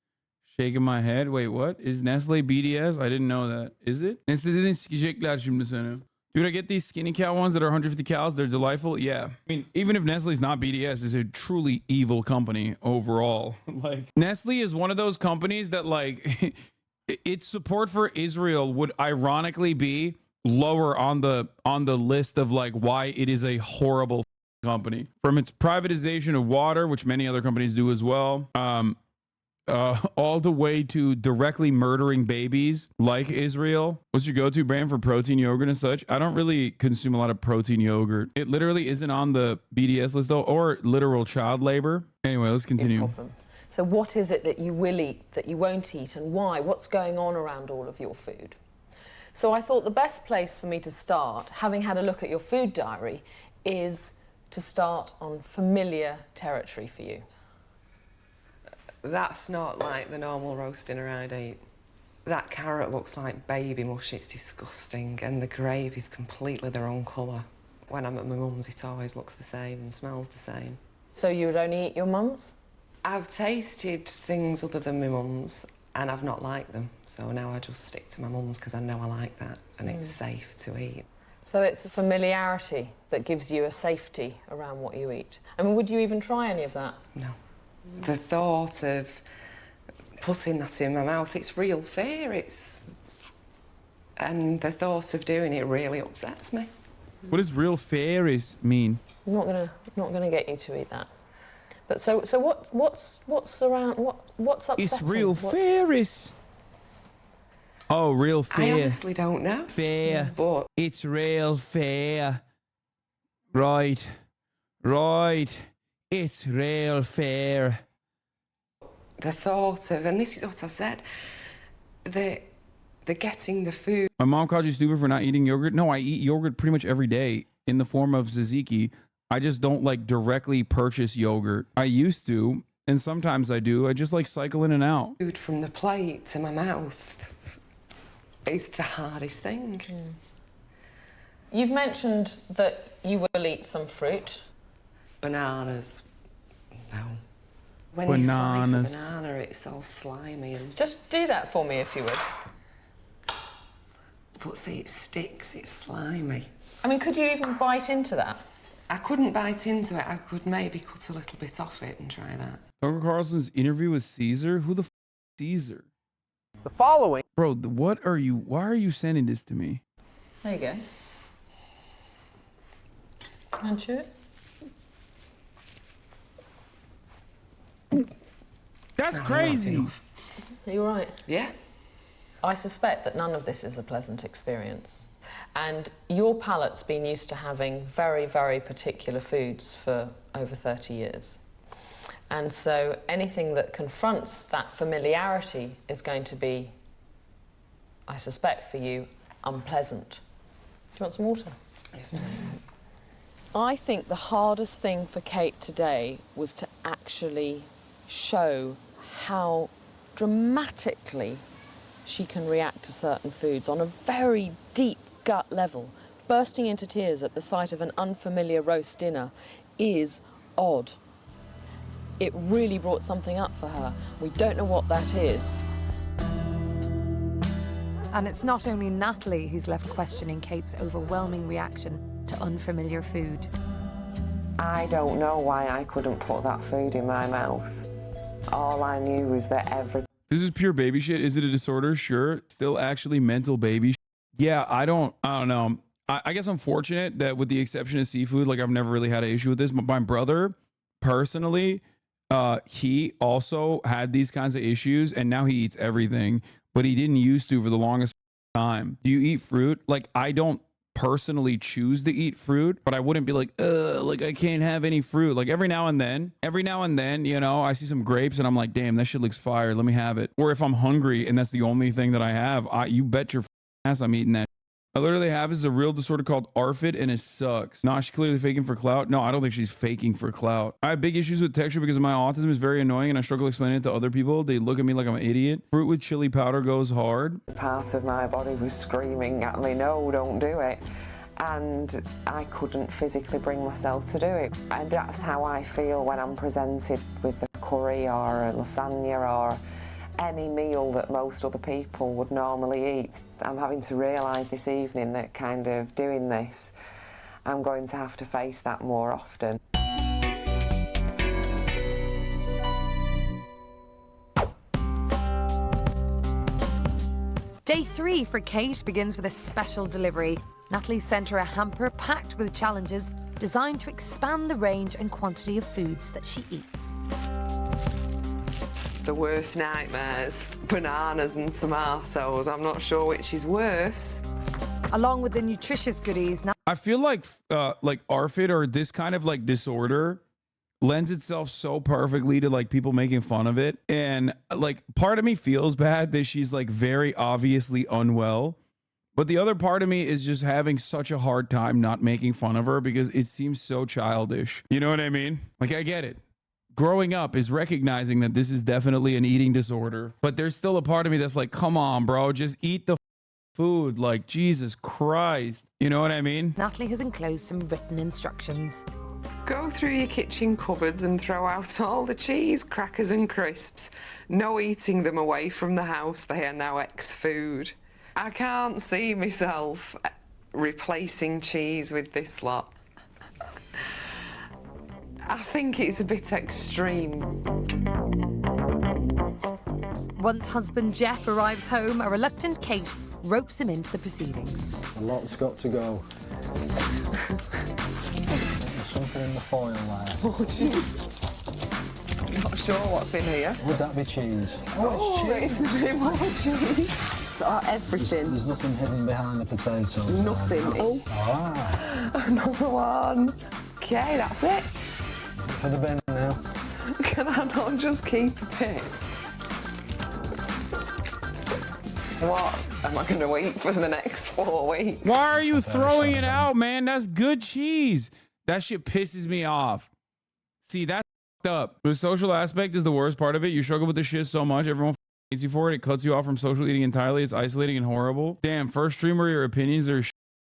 Speaker 2: Shaking my head. Wait, what is Nestle BDS? I didn't know that. Is it? Nestle'den sikecekler şimdi seni. Dude, I get these skinny cow ones that are 150 calories. They're delightful. Yeah. I mean, even if Nestle's not BDS, it's a truly evil company overall. Like, Nestle is one of those companies that, like, its support for Israel would ironically be lower on the list of, like, why it is a horrible company. From its privatization of water, which many other companies do as well, all the way to directly murdering babies like Israel. What's your go-to brand for protein yogurt and such? I don't really consume a lot of protein yogurt. It literally isn't on the BDS list though, or literal child labor. Anyway, let's continue.
Speaker 4: So what is it that you will eat, that you won't eat, and why? What's going on around all of your food? So I thought the best place for me to start, having had a look at your food diary, is to start on familiar territory for you.
Speaker 1: That's not like the normal roast dinner I'd eat. That carrot looks like baby mush, it's disgusting, and the gravy's completely the wrong colour. When I'm at my mum's, it always looks the same and smells the same.
Speaker 4: So you would only eat your mum's?
Speaker 1: I've tasted things other than my mum's, and I've not liked them. So now I just stick to my mum's because I know I like that, and it's safe to eat.
Speaker 4: So it's a familiarity that gives you a safety around what you eat. I mean, would you even try any of that?
Speaker 1: No. The thought of putting that in my mouth, it's real fear, and the thought of doing it really upsets me.
Speaker 2: What does real fear mean?
Speaker 4: I'm not gonna get you to eat that. But so what's around, what's upsetting?
Speaker 2: It's real fear. Oh, real fear.
Speaker 1: I honestly don't know.
Speaker 2: Fear.
Speaker 1: But
Speaker 2: it's real fear. Right. It's real fear.
Speaker 1: The thought of, and this is what I said, the getting the food.
Speaker 2: My mom called you stupid for not eating yogurt. No, I eat yogurt pretty much every day in the form of tzatziki. I just don't like directly purchase yogurt. I used to, and sometimes I do. I just like cycle in and out.
Speaker 1: Food from the plate to my mouth is the hardest thing.
Speaker 4: You've mentioned that you will eat some fruit.
Speaker 1: Bananas, no. When you slice a banana, it's all slimy and...
Speaker 4: Just do that for me, if you would.
Speaker 1: But see, it sticks, it's slimy.
Speaker 4: I mean, could you even bite into that?
Speaker 1: I couldn't bite into it. I could maybe cut a little bit off it and try that.
Speaker 2: Tucker Carlson's interview with Caesar? Who the f is Caesar?
Speaker 14: The following...
Speaker 2: Bro, why are you sending this to me?
Speaker 4: There you go. And chew it.
Speaker 2: That's crazy.
Speaker 4: Are you all right?
Speaker 1: Yeah.
Speaker 4: I suspect that none of this is a pleasant experience. And your palate's been used to having very, very particular foods for over 30 years. And so anything that confronts that familiarity is going to be, I suspect for you, unpleasant. Do you want some water?
Speaker 1: Yes, please.
Speaker 4: I think the hardest thing for Kate today was to actually show how dramatically she can react to certain foods on a very deep gut level. Bursting into tears at the sight of an unfamiliar roast dinner is odd. It really brought something up for her. We don't know what that is.
Speaker 3: And it's not only Natalie who's left questioning Kate's overwhelming reaction to unfamiliar food.
Speaker 1: I don't know why I couldn't put that food in my mouth. All I knew was that
Speaker 2: This is pure baby shit. Is it a disorder? Sure. Still actually mental baby shit. Yeah, I don't know. I guess I'm fortunate that with the exception of seafood, like I've never really had an issue with this. But my brother, personally, he also had these kinds of issues and now he eats everything, but he didn't used to for the longest time. Do you eat fruit? Like, I don't personally choose to eat fruit, but I wouldn't be like, like I can't have any fruit. Like every now and then, you know, I see some grapes and I'm like, damn, that shit looks fire. Let me have it. Or if I'm hungry and that's the only thing that I have, you bet your ass I'm eating that. I literally have is a real disorder called ARFID, and it sucks. Nah, she's clearly faking for clout. No, I don't think she's faking for clout. I have big issues with texture because my autism is very annoying and I struggle explaining it to other people. They look at me like I'm an idiot. Fruit with chili powder goes hard.
Speaker 1: Part of my body was screaming at me, no, don't do it. And I couldn't physically bring myself to do it. And that's how I feel when I'm presented with a curry or a lasagna or any meal that most other people would normally eat. I'm having to realise this evening that kind of doing this, I'm going to have to face that more often.
Speaker 3: Day 3 for Kate begins with a special delivery. Natalie sent her a hamper packed with challenges designed to expand the range and quantity of foods that she eats.
Speaker 1: The worst nightmares, bananas and tomatoes. I'm not sure which is worse.
Speaker 3: Along with the nutritious goodies.
Speaker 2: I feel like ARFID or this kind of like disorder lends itself so perfectly to like people making fun of it. And like part of me feels bad that she's like very obviously unwell. But the other part of me is just having such a hard time not making fun of her because it seems so childish. You know what I mean? Like, I get it. Growing up is recognizing that this is definitely an eating disorder, but there's still a part of me that's like, come on, bro, just eat the food. Like, Jesus Christ. You know what I mean?
Speaker 3: Natalie has enclosed some written instructions.
Speaker 1: Go through your kitchen cupboards and throw out all the cheese, crackers and crisps. No eating them away from the house. They are now ex-food. I can't see myself replacing cheese with this lot. I think it's a bit extreme.
Speaker 3: Once husband Jeff arrives home, a reluctant Kate ropes him into the proceedings.
Speaker 14: A lot's got to go. There's something in the foil there.
Speaker 1: Oh, jeez. Not sure what's in here.
Speaker 14: Would that be cheese?
Speaker 1: Oh, it's a bit more cheese. So everything.
Speaker 14: There's nothing hidden behind the potato.
Speaker 1: Nothing. Oh.
Speaker 14: Ah.
Speaker 1: Another one. Okay, that's it.
Speaker 14: Is it for the bin now?
Speaker 1: Can I not just keep a bit? What am I going to eat for the next 4 weeks?
Speaker 2: Why are you throwing it out, man? That's good cheese. That shit pisses me off. See, that's up. The social aspect is the worst part of it. You struggle with this shit so much. Everyone hates you for it. It cuts you off from social eating entirely. It's isolating and horrible. Damn, first stream where your opinions are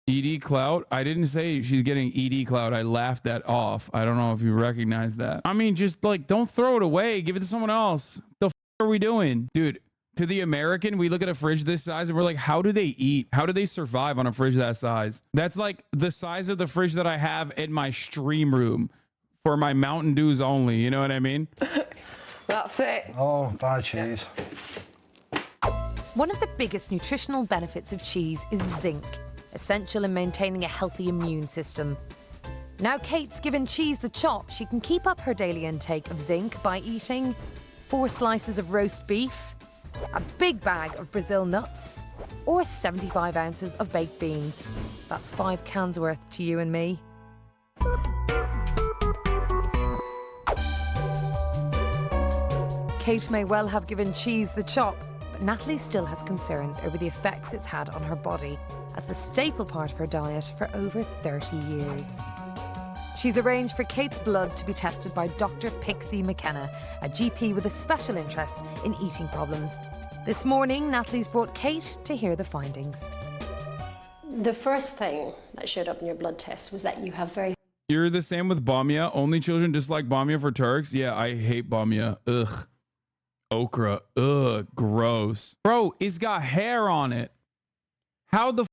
Speaker 2: ED clout. I didn't say she's getting ED clout. I laughed that off. I don't know if you recognize that. I mean, just like, don't throw it away. Give it to someone else. The f are we doing? Dude, to the American, we look at a fridge this size and we're like, how do they eat? How do they survive on a fridge that size? That's like the size of the fridge that I have in my stream room for my Mountain Dews only. You know what I mean?
Speaker 1: That's it.
Speaker 14: Oh, bye cheese.
Speaker 3: One of the biggest nutritional benefits of cheese is zinc, essential in maintaining a healthy immune system. Now Kate's given cheese the chop, she can keep up her daily intake of zinc by eating 4 slices of roast beef, a big bag of Brazil nuts, or 75 ounces of baked beans. That's 5 cans worth to you and me. Kate may well have given cheese the chop, but Natalie still has concerns over the effects it's had on her body as the staple part of her diet for over 30 years. She's arranged for Kate's blood to be tested by Dr. Pixie McKenna, a GP with a special interest in eating problems. This morning, Natalie's brought Kate to hear the findings.
Speaker 15: The first thing that showed up in your blood test was that you have very...
Speaker 2: You're the same with bamia. Only children dislike bamia for Turks. Yeah, I hate bamia. Ugh. Okra. Ugh. Gross. Bro, it's got hair on it. How the fuck?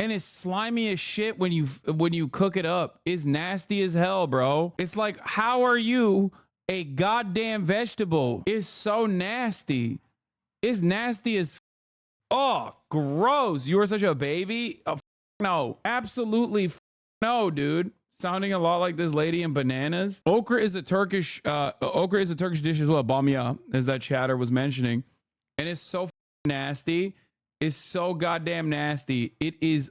Speaker 2: And it's slimy as shit when you cook it up. It's nasty as hell, bro. It's like, how are you a goddamn vegetable? It's so nasty. It's nasty as oh, gross. You are such a baby. Oh, no, absolutely no, dude. Sounding a lot like this lady in Bananas. Okra is a Turkish dish as well. Bamia, as that chatter was mentioning, and it's so nasty. It's so goddamn nasty. It is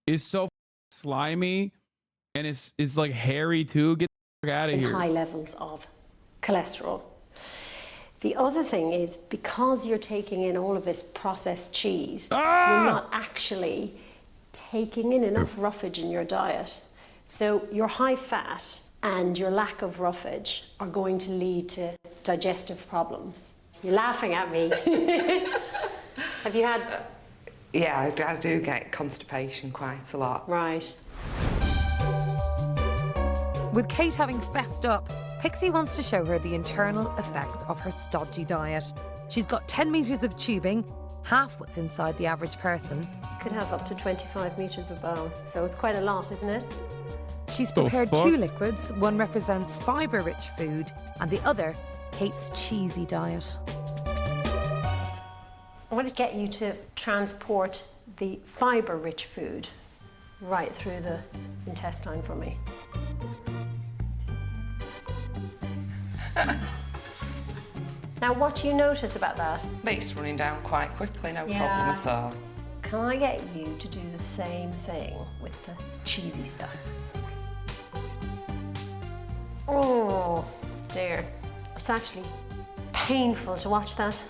Speaker 2: is so slimy, and it's like hairy too. Get the fuck out of here.
Speaker 15: High levels of cholesterol. The other thing is, because you're taking in all of this processed cheese, you're not actually taking in enough roughage in your diet. So your high fat and your lack of roughage are going to lead to digestive problems. You're laughing at me. Have you had...
Speaker 1: Yeah, I do get constipation quite a lot.
Speaker 15: Right.
Speaker 3: With Kate having fessed up, Pixie wants to show her the internal effect of her stodgy diet. She's got 10 metres of tubing, half what's inside the average person.
Speaker 15: You could have up to 25 metres of bowel, so it's quite a lot, isn't it?
Speaker 3: She's prepared 2 liquids. One represents fibre-rich food, and the other, Kate's cheesy diet.
Speaker 15: I want to get you to transport the fibre-rich food right through the intestine for me. Now, what do you notice about that?
Speaker 1: It's running down quite quickly, no
Speaker 15: Yeah.
Speaker 1: problem at all.
Speaker 15: Can I get you to do the same thing with the cheesy stuff? Oh, dear. It's actually painful to watch that.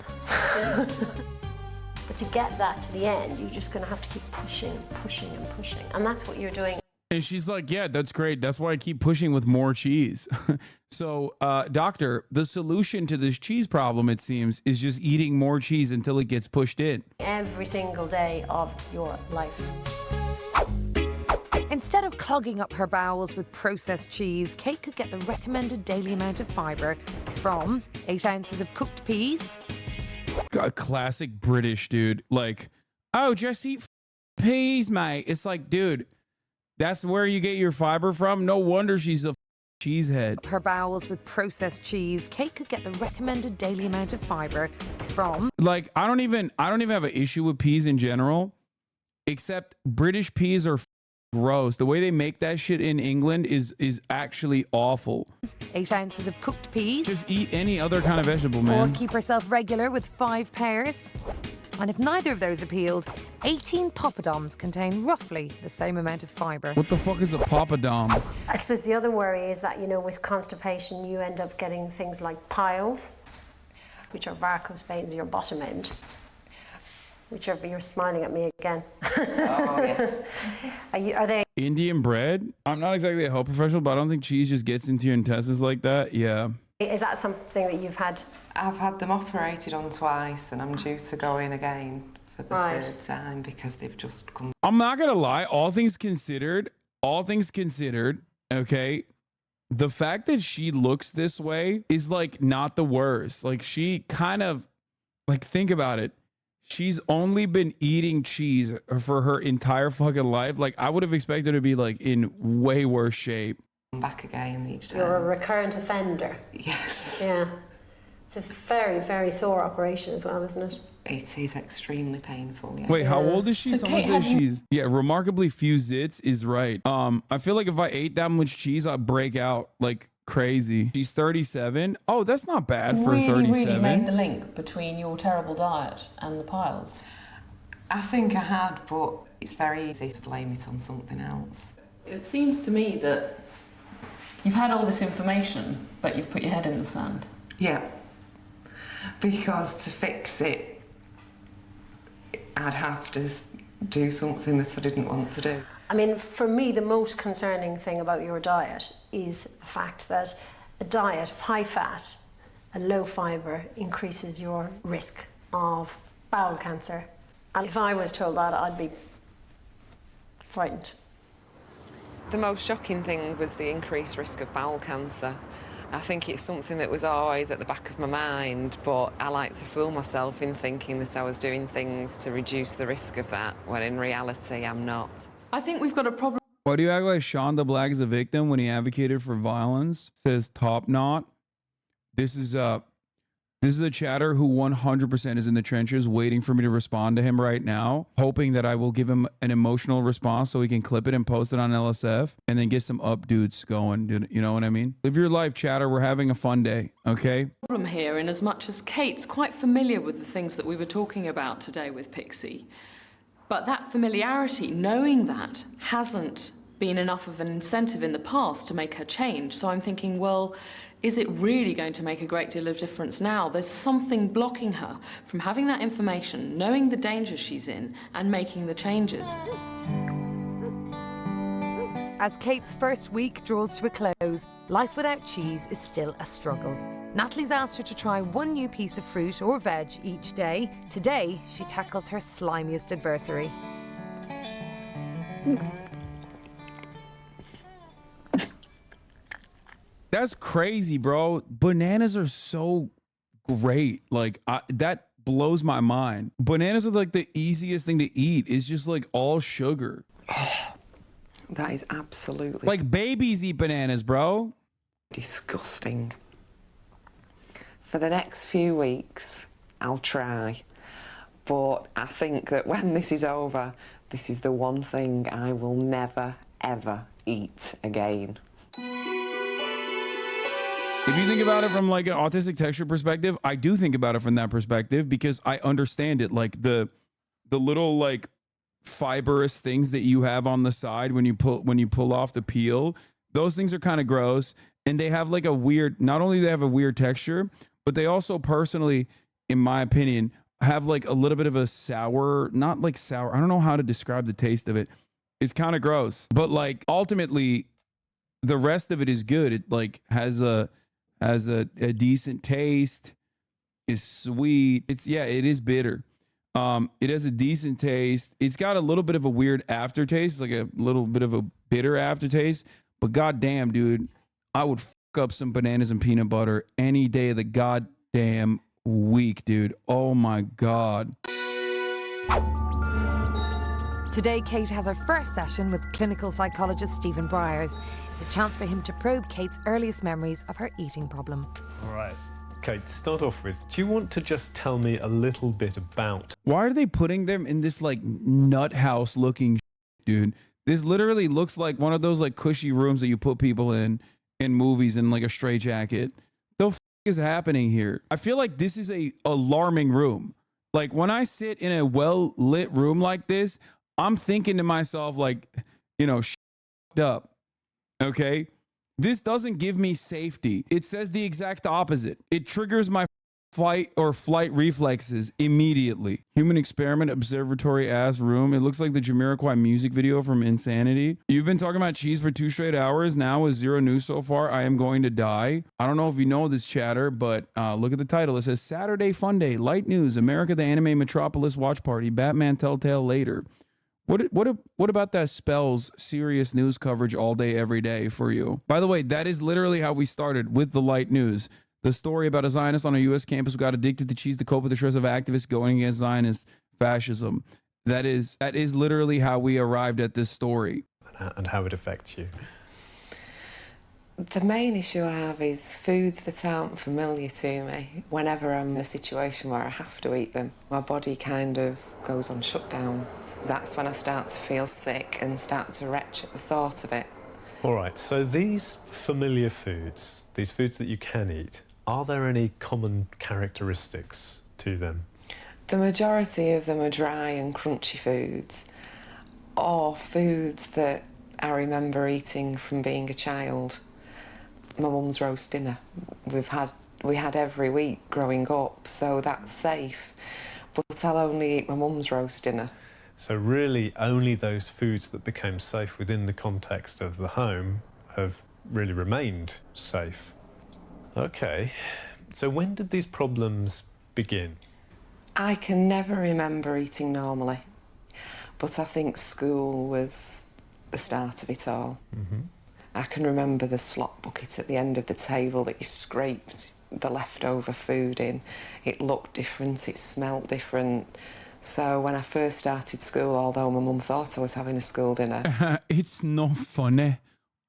Speaker 15: But to get that to the end, you're just going to have to keep pushing and pushing and pushing. And that's what you're doing.
Speaker 2: And she's like, yeah, that's great. That's why I keep pushing with more cheese. So, doctor, the solution to this cheese problem, it seems, is just eating more cheese until it gets pushed in.
Speaker 15: Every single day of your life.
Speaker 3: Instead of clogging up her bowels with processed cheese, Kate could get the recommended daily amount of fibre from 8 ounces of cooked peas.
Speaker 2: A classic British dude. Like, oh, just eat peas, mate. It's like, dude, that's where you get your fiber from? No wonder she's a cheesehead.
Speaker 3: Her bowels with processed cheese, Kate could get the recommended daily amount of fibre from...
Speaker 2: Like, I don't even have an issue with peas in general, except British peas are gross. The way they make that shit in England is actually awful.
Speaker 3: 8 ounces of cooked peas.
Speaker 2: Just eat any other kind of vegetable,
Speaker 3: Or
Speaker 2: man.
Speaker 3: keep herself regular with 5 pears. And if neither of those appealed, 18 poppadoms contain roughly the same amount of fibre.
Speaker 2: What the fuck is a poppadom?
Speaker 15: I suppose the other worry is that, you know, with constipation, you end up getting things like piles, which are varicose veins in your bottom end. Whichever, you're smiling at me again.
Speaker 1: Oh, yeah.
Speaker 15: Are they?
Speaker 2: Indian bread? I'm not exactly a health professional, but I don't think cheese just gets into your intestines like that. Yeah.
Speaker 15: Is that something that you've had?
Speaker 1: I've had them operated on twice, and I'm due to go in again for the third time because they've just come.
Speaker 2: I'm not gonna lie, all things considered, okay, the fact that she looks this way is like not the worst. Like, she kind of, like, think about it. She's only been eating cheese for her entire fucking life. Like, I would have expected her to be like in way worse shape.
Speaker 1: I'm back again each time.
Speaker 15: You're a recurrent offender.
Speaker 1: Yes.
Speaker 15: Yeah. It's a very, very sore operation as well, isn't it?
Speaker 1: It is extremely painful. Yes.
Speaker 2: Wait, how old is she?
Speaker 15: So
Speaker 2: Someone
Speaker 15: Kate
Speaker 2: says
Speaker 15: had-
Speaker 2: she's remarkably few zits is right. I feel like if I ate that much cheese, I'd break out like crazy. She's 37. Oh, that's not bad for 37.
Speaker 4: Really made the link between your terrible diet and the piles.
Speaker 1: I think I had, but it's very easy to blame it on something else.
Speaker 4: It seems to me that you've had all this information, but you've put your head in the sand.
Speaker 1: Yeah. Because to fix it, I'd have to do something that I didn't want to do.
Speaker 15: I mean, for me, the most concerning thing about your diet is the fact that a diet of high fat and low fibre increases your risk of bowel cancer. And if I was told that, I'd be frightened.
Speaker 1: The most shocking thing was the increased risk of bowel cancer. I think it's something that was always at the back of my mind, but I like to fool myself in thinking that I was doing things to reduce the risk of that, when in reality I'm not.
Speaker 4: I think we've got a problem.
Speaker 2: Why do you act like Sean the Black is a victim when he advocated for violence? Says Top Knot. This is a chatter who 100% is in the trenches waiting for me to respond to him right now, hoping that I will give him an emotional response so he can clip it and post it on LSF and then get some up dudes going. You know what I mean? Live your life, chatter. We're having a fun day, okay?
Speaker 4: Problem here, in as much as Kate's quite familiar with the things that we were talking about today with Pixie, But that familiarity, knowing that, hasn't been enough of an incentive in the past to make her change. So I'm thinking, well, is it really going to make a great deal of difference now? There's something blocking her from having that information, knowing the danger she's in, and making the changes.
Speaker 3: As Kate's first week draws to a close, life without cheese is still a struggle. Natalie's asked her to try one new piece of fruit or veg each day. Today, she tackles her slimiest adversary.
Speaker 2: That's crazy, bro. Bananas are so great. Like, that blows my mind. Bananas are like the easiest thing to eat. It's just like all sugar.
Speaker 1: That is absolutely...
Speaker 2: Like babies eat bananas, bro.
Speaker 1: Disgusting. For the next few weeks, I'll try. But I think that when this is over, this is the one thing I will never, ever eat again.
Speaker 2: If you think about it from like an autistic texture perspective, I do think about it from that perspective because I understand it. Like the little like fibrous things that you have on the side when you pull off the peel, those things are kind of gross, and they have like a weird, not only do they have a weird texture, but they also personally, in my opinion, have like a little bit of a sour, not like sour, I don't know how to describe the taste of it. It's kind of gross, but like ultimately the rest of it is good. It like has a decent taste, is sweet. It is bitter. It has a decent taste. It's got a little bit of a weird aftertaste, like a little bit of a bitter aftertaste, but goddamn, dude, I would fuck up some bananas and peanut butter any day of the goddamn week, dude. Oh my God.
Speaker 3: Today, Kate has her first session with clinical psychologist Stephen Briers. It's a chance for him to probe Kate's earliest memories of her eating problem.
Speaker 10: All right. Kate, to start off with, do you want to just tell me a little bit about...
Speaker 2: Why are they putting them in this like nut house looking dude? This literally looks like one of those like cushy rooms that you put people in movies in like a straitjacket. The f is happening here? I feel like this is a alarming room. Like when I sit in a well lit room like this, I'm thinking to myself like, you know, up. Okay. This doesn't give me safety. It says the exact opposite. It triggers my fight or flight reflexes immediately. Human experiment observatory ass room. It looks like the Jamiroquai music video from Insanity. You've been talking about cheese for 2 straight hours. Now with 0 news so far, I am going to die. I don't know if you know this chatter, but look at the title. It says Saturday Fun Day, Light News, America the Anime Metropolis Watch Party, Batman Telltale later. What about that spells serious news coverage all day, every day for you? By the way, that is literally how we started with the light news. The story about a Zionist on a U.S. campus who got addicted to cheese to cope with the stress of activists going against Zionist fascism. That is literally how we arrived at this story.
Speaker 10: And how it affects you.
Speaker 1: The main issue I have is foods that aren't familiar to me. Whenever I'm in a situation where I have to eat them, my body kind of goes on shutdown. That's when I start to feel sick and start to retch at the thought of it.
Speaker 10: All right, so these familiar foods, these foods that you can eat, are there any common characteristics to them?
Speaker 1: The majority of them are dry and crunchy foods, or foods that I remember eating from being a child. My mum's roast dinner. We had every week growing up, so that's safe. But I'll only eat my mum's roast dinner.
Speaker 10: So really only those foods that became safe within the context of the home have really remained safe. Okay, so when did these problems begin?
Speaker 1: I can never remember eating normally, but I think school was the start of it all.
Speaker 10: Mm-hmm.
Speaker 1: I can remember the slop bucket at the end of the table that you scraped the leftover food in. It looked different, it smelled different. So when I first started school, although my mum thought I was having a school dinner...
Speaker 2: It's not funny.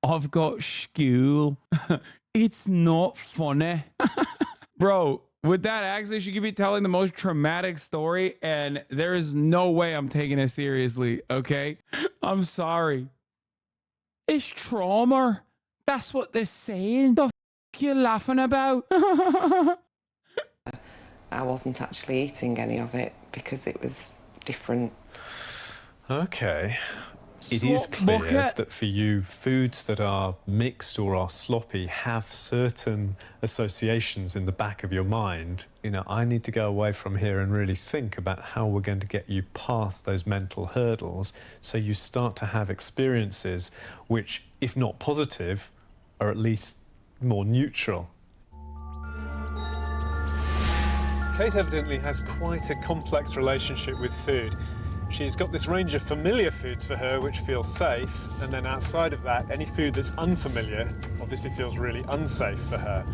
Speaker 2: I've got school. It's not funny. Bro, with that accent, you could be telling the most traumatic story, and there is no way I'm taking it seriously, okay? I'm sorry. It's trauma. That's what they're saying. The f*** you laughing about?
Speaker 1: I wasn't actually eating any of it because it was different.
Speaker 5: Okay. It is clear that for you, foods that are mixed or are sloppy have certain associations in the back of your mind. You know, I need to go away from here and really think about how we're going to get you past those mental hurdles so you start to have experiences which, if not positive, are at least more neutral. Kate evidently has quite a complex relationship with food. She's got this range of familiar foods for her which feel safe, and then outside of that, any food that's unfamiliar obviously feels really unsafe for her.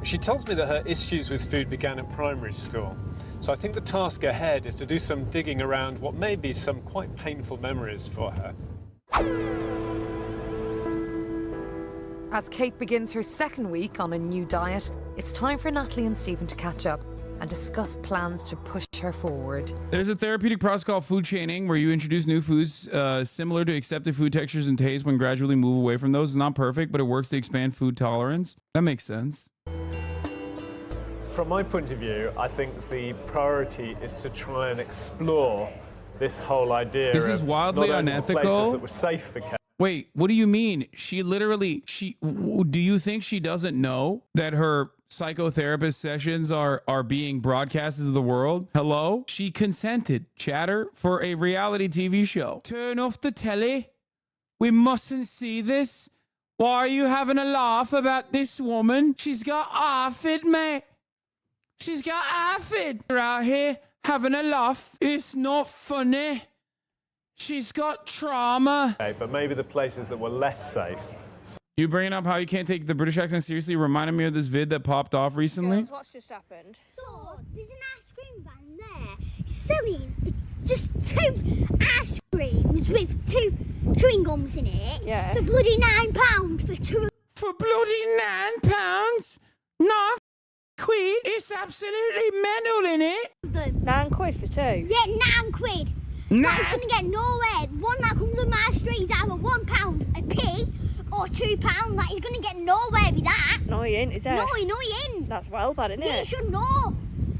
Speaker 5: She tells me that her issues with food began at primary school. So I think the task ahead is to do some digging around what may be some quite painful memories for her.
Speaker 3: As Kate begins her second week on a new diet, it's time for Natalie and Stephen to catch up and discuss plans to push her forward.
Speaker 2: There's a therapeutic process called food chaining where you introduce new foods similar to accepted food textures and tastes when gradually move away from those. It's not perfect, but it works to expand food tolerance. That makes sense.
Speaker 10: From my point of view, I think the priority is to try and explore this whole idea
Speaker 2: This is
Speaker 10: of
Speaker 2: wildly
Speaker 10: not only
Speaker 2: unethical.
Speaker 10: places that were safe for Kate.
Speaker 2: Wait, what do you mean? Do you think she doesn't know that her psychotherapist sessions are being broadcasted to the world? Hello? She consented, chatter, for a reality TV show. Turn off the telly. We mustn't see this. Why are you having a laugh about this woman? She's got ARFID, mate. She's got ARFID. You're out here having a laugh. It's not funny. She's got trauma.
Speaker 10: Okay, but maybe the places that were less safe.
Speaker 2: You bringing up how you can't take the British accent seriously reminded me of this vid that popped off recently.
Speaker 16: Girls, what's just happened? So, there's an ice cream van there selling just 2 ice creams with 2 chewing gums in it.
Speaker 11: Yeah.
Speaker 16: For bloody £9 for 2.
Speaker 2: For bloody £9? Nah, quid. It's absolutely mental, innit?
Speaker 16: £9 for 2? Yeah, £9. That is going to get nowhere. One that comes on my street is either £1 a p or £2. That is going to get nowhere with that.
Speaker 11: No, he ain't, is it?
Speaker 16: No, he ain't.
Speaker 11: That's well bad, isn't
Speaker 16: Yeah,
Speaker 11: it?
Speaker 16: he should know.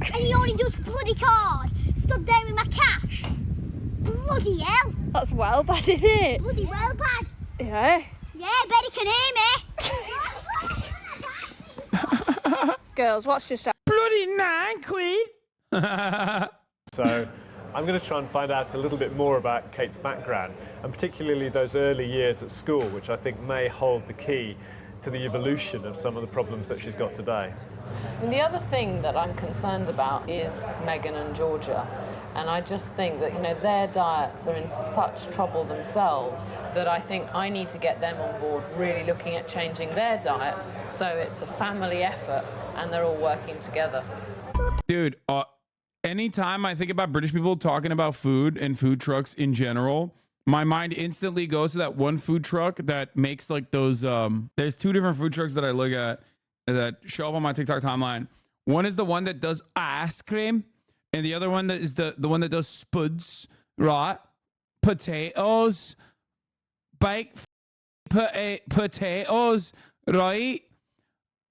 Speaker 16: And he only does bloody card. Stood there with my cash. Bloody hell.
Speaker 11: That's well bad, isn't it?
Speaker 16: Bloody well bad.
Speaker 11: Yeah.
Speaker 16: Yeah, bet he can hear me.
Speaker 11: Girls, what's just happened?
Speaker 2: Bloody £9?
Speaker 10: So I'm going to try and find out a little bit more about Kate's background, and particularly those early years at school, which I think may hold the key to the evolution of some of the problems that she's got today.
Speaker 4: And the other thing that I'm concerned about is Megan and Georgia. And I just think that, you know, their diets are in such trouble themselves that I think I need to get them on board, really looking at changing their diet so it's a family effort and they're all working together.
Speaker 2: Dude, anytime I think about British people talking about food and food trucks in general, my mind instantly goes to that one food truck that makes like those, there's 2 different food trucks that I look at that show up on my TikTok timeline. One is the one that does ice cream, and the other one that is the one that does spuds, right? Potatoes, baked potatoes, right?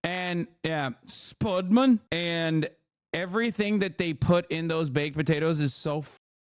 Speaker 2: And yeah, Spudman, and everything that they put in those baked potatoes is so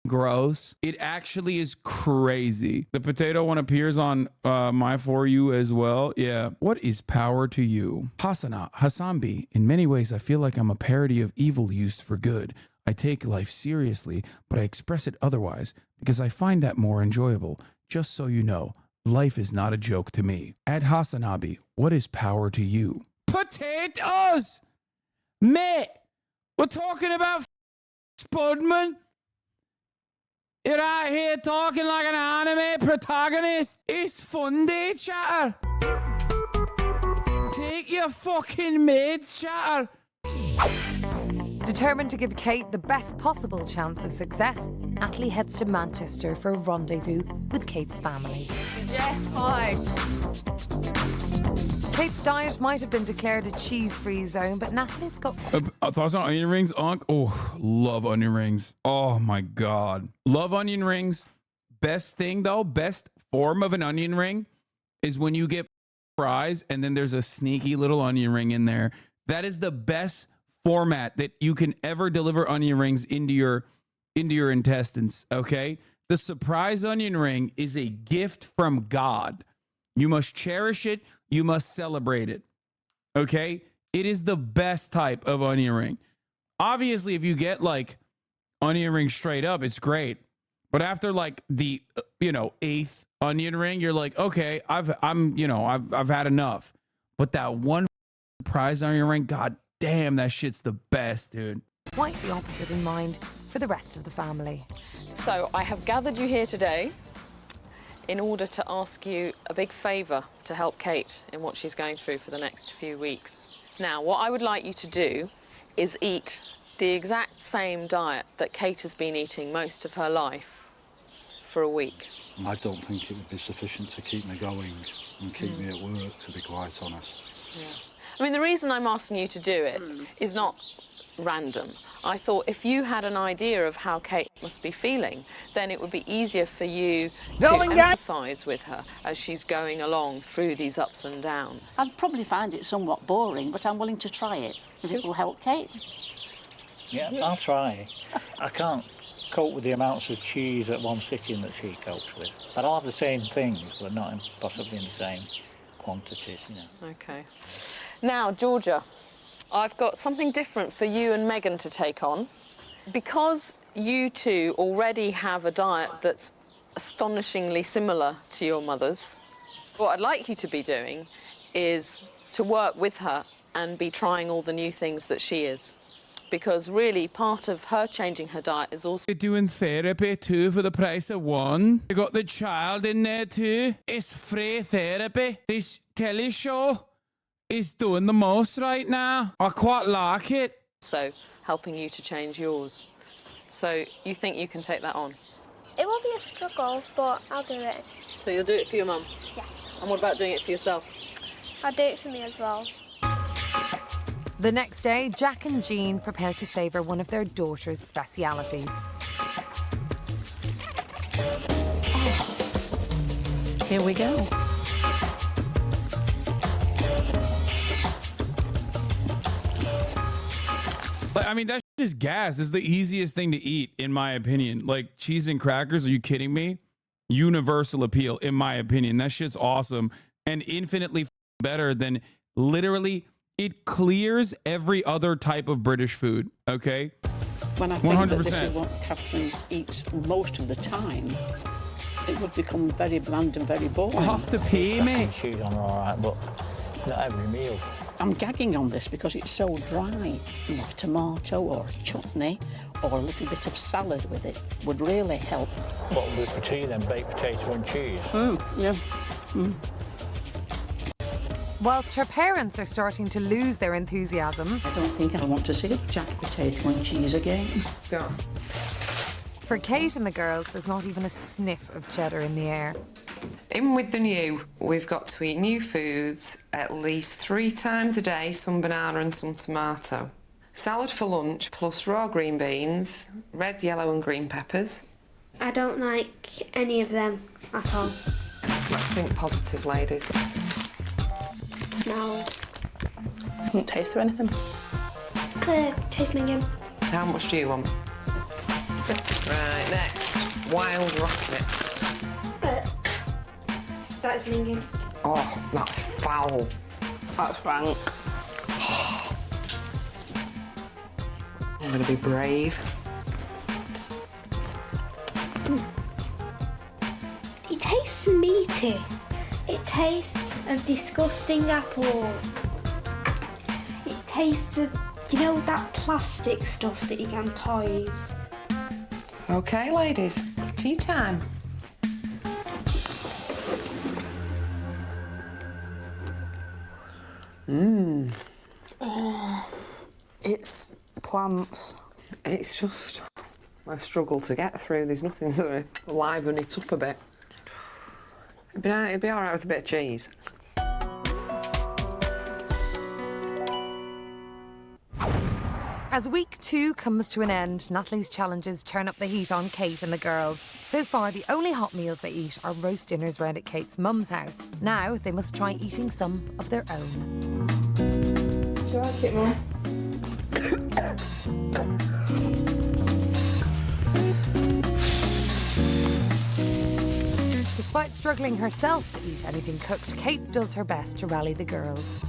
Speaker 2: gross. It actually is crazy. The potato one appears on my For You as well. Yeah. What is power to you? Hasanbi. In many ways, I feel like I'm a parody of evil used for good. I take life seriously, but I express it otherwise because I find that more enjoyable. Just so you know, life is not a joke to me. At Hasanabi, what is power to you? Potatoes! Mate! We're talking about Spudman. You're out here talking like an anime protagonist. It's fun day, chatter. Take your fucking meds, chatter.
Speaker 3: Determined to give Kate the best possible chance of success, Natalie heads to Manchester for a rendezvous with Kate's family.
Speaker 4: Jeff, hi.
Speaker 3: Kate's diet might have been declared a cheese-free zone, but Natalie's got...
Speaker 2: Thoughts on onion rings, Unc? Oh, love onion rings. Oh, my God. Love onion rings. Best thing, though, best form of an onion ring is when you get fries and then there's a sneaky little onion ring in there. That is the best format that you can ever deliver onion rings into your intestines, okay? The surprise onion ring is a gift from God. You must cherish it. You must celebrate it. Okay? It is the best type of onion ring. Obviously, if you get like onion ring straight up, it's great. But after like the, 8th onion ring, you're like, okay, I've had enough. But that one surprise onion ring, god damn, that shit's the best, dude.
Speaker 3: Quite the opposite in mind for the rest of the family.
Speaker 4: So I have gathered you here today in order to ask you a big favour to help Kate in what she's going through for the next few weeks. Now, what I would like you to do is eat the exact same diet that Kate has been eating most of her life for a week.
Speaker 7: I don't think it would be sufficient to keep me going and keep me at work, to be quite honest.
Speaker 4: Yeah. I mean, the reason I'm asking you to do it is not random. I thought if you had an idea of how Kate must be feeling, then it would be easier for you to empathise with her as she's going along through these ups and downs.
Speaker 6: I'd probably find it somewhat boring, but I'm willing to try it if it will help Kate.
Speaker 13: Yeah, I'll try. I can't cope with the amounts of cheese at one sitting that she copes with. But I'll have the same things, but not possibly in the same quantities,
Speaker 4: Okay. Now, Georgia, I've got something different for you and Megan to take on. Because you two already have a diet that's astonishingly similar to your mother's, what I'd like you to be doing is to work with her and be trying all the new things that she is. Because really, part of her changing her diet is also...
Speaker 2: You're doing therapy too for the price of one. You got the child in there too. It's free therapy. This telly show is doing the most right now. I quite like it.
Speaker 4: So, helping you to change yours. So, you think you can take that on?
Speaker 8: It will be a struggle, but I'll do it.
Speaker 4: So you'll do it for your mum?
Speaker 8: Yeah.
Speaker 4: And what about doing it for yourself?
Speaker 8: I'll do it for me as well.
Speaker 3: The next day, Jack and Jean prepare to savour one of their daughter's specialities.
Speaker 6: Here we go.
Speaker 2: I mean, that shit is gas. It's the easiest thing to eat, in my opinion. Like, cheese and crackers, are you kidding me? Universal appeal, in my opinion. That shit's awesome and infinitely better than literally... It clears every other type of British food, okay?
Speaker 6: When I think
Speaker 2: 100%.
Speaker 6: that this is what Catherine eats most of the time, it would become very bland and very boring.
Speaker 2: I have to pay me.
Speaker 13: She's on all right, but not every meal.
Speaker 6: I'm gagging on this because it's so dry. You know, a tomato or a chutney or a little bit of salad with it would really help.
Speaker 13: What would be for tea then? Baked potato and cheese?
Speaker 6: Yeah.
Speaker 3: Whilst her parents are starting to lose their enthusiasm...
Speaker 6: I don't think I want to see jack potato and cheese again.
Speaker 1: Go.
Speaker 3: For Kate and the girls, there's not even a sniff of cheddar in the air.
Speaker 1: In with the new, we've got to eat new foods at least 3 times a day, some banana and some tomato. Salad for lunch, plus raw green beans, red, yellow and green peppers.
Speaker 8: I don't like any of them at all.
Speaker 1: Let's think positive, ladies.
Speaker 8: Smells.
Speaker 11: Won't taste or anything.
Speaker 8: Taste me again.
Speaker 1: How much do you want? Right, next. Wild rocket.
Speaker 8: Start singing.
Speaker 1: Oh, that's foul.
Speaker 11: That's rank.
Speaker 1: I'm going to be brave.
Speaker 8: It tastes meaty. It tastes of disgusting apples. It tastes of, that plastic stuff that you get on toys.
Speaker 1: OK, ladies, tea time.
Speaker 11: It's plants.
Speaker 1: It's just a struggle to get through. There's nothing to liven it up a bit. It'd be all right with a bit of cheese.
Speaker 3: As week 2 comes to an end, Natalie's challenges turn up the heat on Kate and the girls. So far, the only hot meals they eat are roast dinners round at Kate's mum's house. Now, they must try eating some of their own.
Speaker 11: Do you like it, Mum?
Speaker 3: struggling herself to eat anything cooked, Kate does her best to rally the girls.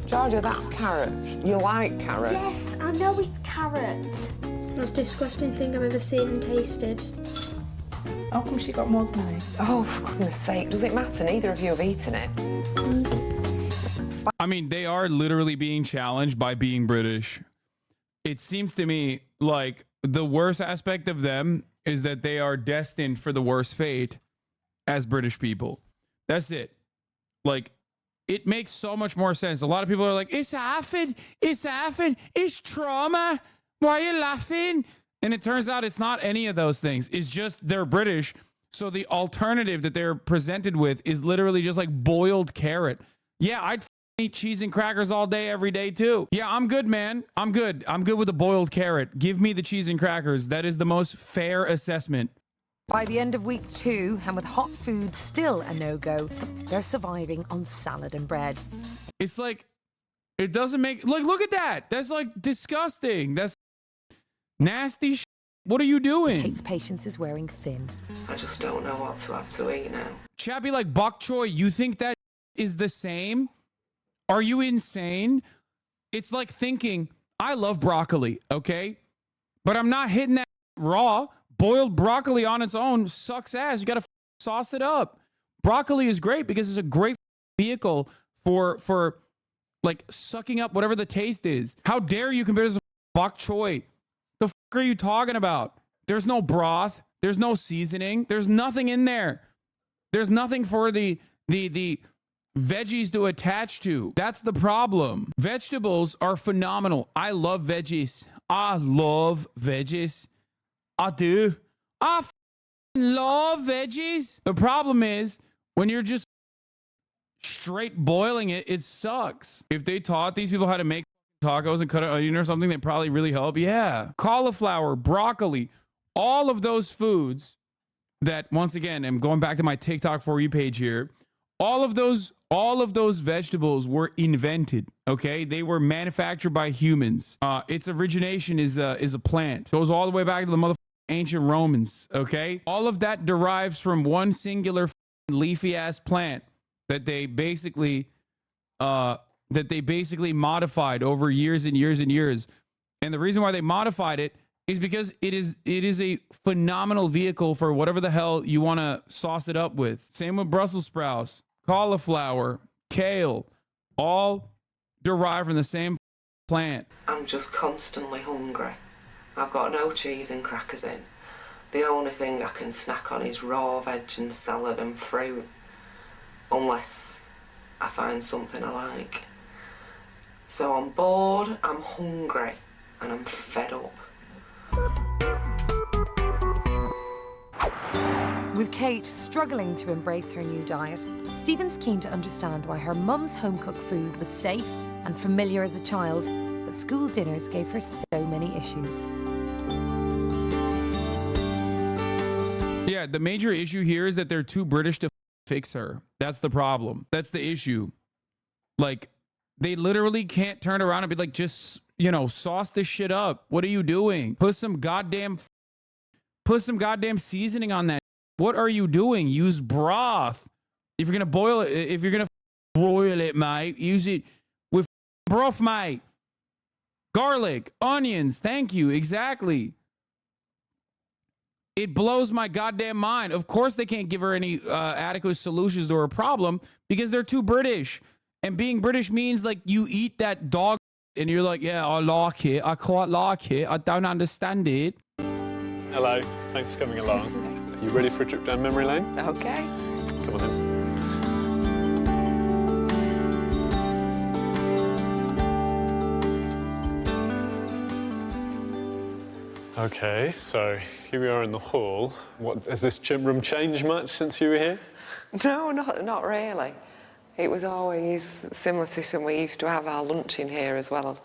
Speaker 1: Georgia, that's carrot. You like carrot?
Speaker 8: Yes, I know it's carrot. It's the most disgusting thing I've ever seen and tasted.
Speaker 11: How come she got more than me?
Speaker 1: Oh, for goodness sake, does it matter? Neither of you have eaten it.
Speaker 2: I mean, they are literally being challenged by being British. It seems to me like the worst aspect of them is that they are destined for the worst fate as British people. That's it. Like, it makes so much more sense. A lot of people are like, it's happened, it's trauma. Why are you laughing? And it turns out it's not any of those things. It's just they're British. So the alternative that they're presented with is literally just like boiled carrot. Yeah, I'd eat cheese and crackers all day, every day too. Yeah, I'm good, man. I'm good. I'm good with a boiled carrot. Give me the cheese and crackers. That is the most fair assessment.
Speaker 3: By the end of week 2, and with hot food still a no-go, they're surviving on salad and bread.
Speaker 2: It's like, it doesn't make, like, look at that. That's like disgusting. That's nasty shit. What are you doing?
Speaker 3: Kate's patience is wearing thin.
Speaker 1: I just don't know what to have to eat now.
Speaker 2: Chappy, like bok choy, you think that is the same? Are you insane? It's like thinking, I love broccoli, okay? But I'm not hitting that raw. Boiled broccoli on its own sucks ass. You got to sauce it up. Broccoli is great because it's a great vehicle for like sucking up whatever the taste is. How dare you compare this to bok choy? The fuck are you talking about? There's no broth. There's no seasoning. There's nothing in there. There's nothing for the veggies to attach to. That's the problem. Vegetables are phenomenal. I love veggies. I love veggies. I do. I love veggies. The problem is when you're just straight boiling it, it sucks. If they taught these people how to make tacos and cut an onion or something, they'd probably really help. Yeah. Cauliflower, broccoli, all of those foods that, once again, I'm going back to my TikTok For You page here. All of those vegetables were invented, okay? They were manufactured by humans. Its origination is a plant. Goes all the way back to the ancient Romans, okay? All of that derives from one singular leafy ass plant that they basically modified over years and years and years. And the reason why they modified it is because it is a phenomenal vehicle for whatever the hell you want to sauce it up with. Same with Brussels sprouts, cauliflower, kale, all derived from the same plant.
Speaker 1: I'm just constantly hungry. I've got no cheese and crackers in. The only thing I can snack on is raw veg and salad and fruit. Unless I find something I like. So I'm bored, I'm hungry, and I'm fed up.
Speaker 3: With Kate struggling to embrace her new diet, Stephen's keen to understand why her mum's home-cooked food was safe and familiar as a child, but school dinners gave her so many issues.
Speaker 2: Yeah, the major issue here is that they're too British to fix her. That's the problem. That's the issue. Like, they literally can't turn around and be like, just, you know, sauce this shit up. What are you doing? Put some goddamn seasoning on that. What are you doing? Use broth. If you're gonna boil it, if you're gonna broil it, mate, use it with broth, mate. Garlic, onions. Thank you. Exactly. It blows my goddamn mind. Of course, they can't give her any adequate solutions to her problem because they're too British. And being British means like you eat that dog and you're like, yeah, I like it. I quite like it. I don't understand it.
Speaker 5: Hello. Thanks for coming along. Are you ready for a trip down memory lane?
Speaker 1: Okay.
Speaker 5: Come on in. Okay, so here we are in the hall. What, has this gym room changed much since you were here?
Speaker 1: No, not really. It was always similar to when we used to have our lunch in here as well,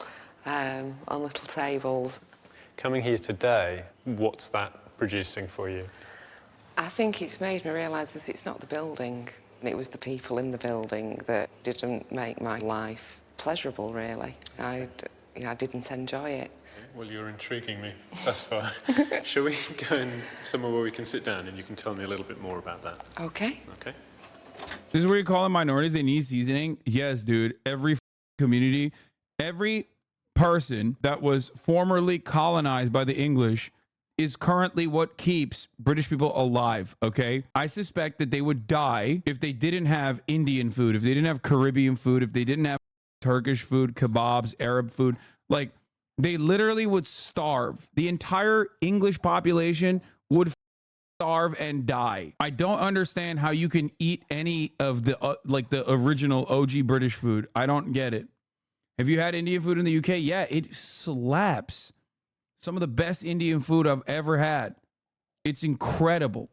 Speaker 1: on little tables.
Speaker 5: Coming here today, what's that producing for you?
Speaker 1: I think it's made me realise that it's not the building. It was the people in the building that didn't make my life pleasurable, really. I didn't enjoy it.
Speaker 5: well, you're intriguing me thus far. Shall we go in somewhere where we can sit down and you can tell me a little bit more about that?
Speaker 1: Okay.
Speaker 5: Okay.
Speaker 2: This is where you call them minorities. They need seasoning. Yes, dude. Every community, every person that was formerly colonized by the English is currently what keeps British people alive, okay? I suspect that they would die if they didn't have Indian food, if they didn't have Caribbean food, if they didn't have Turkish food, kebabs, Arab food. Like, they literally would starve. The entire English population would starve and die. I don't understand how you can eat any of the like the original OG British food. I don't get it. Have you had Indian food in the UK? Yeah, it slaps. Some of the best Indian food I've ever had. It's incredible.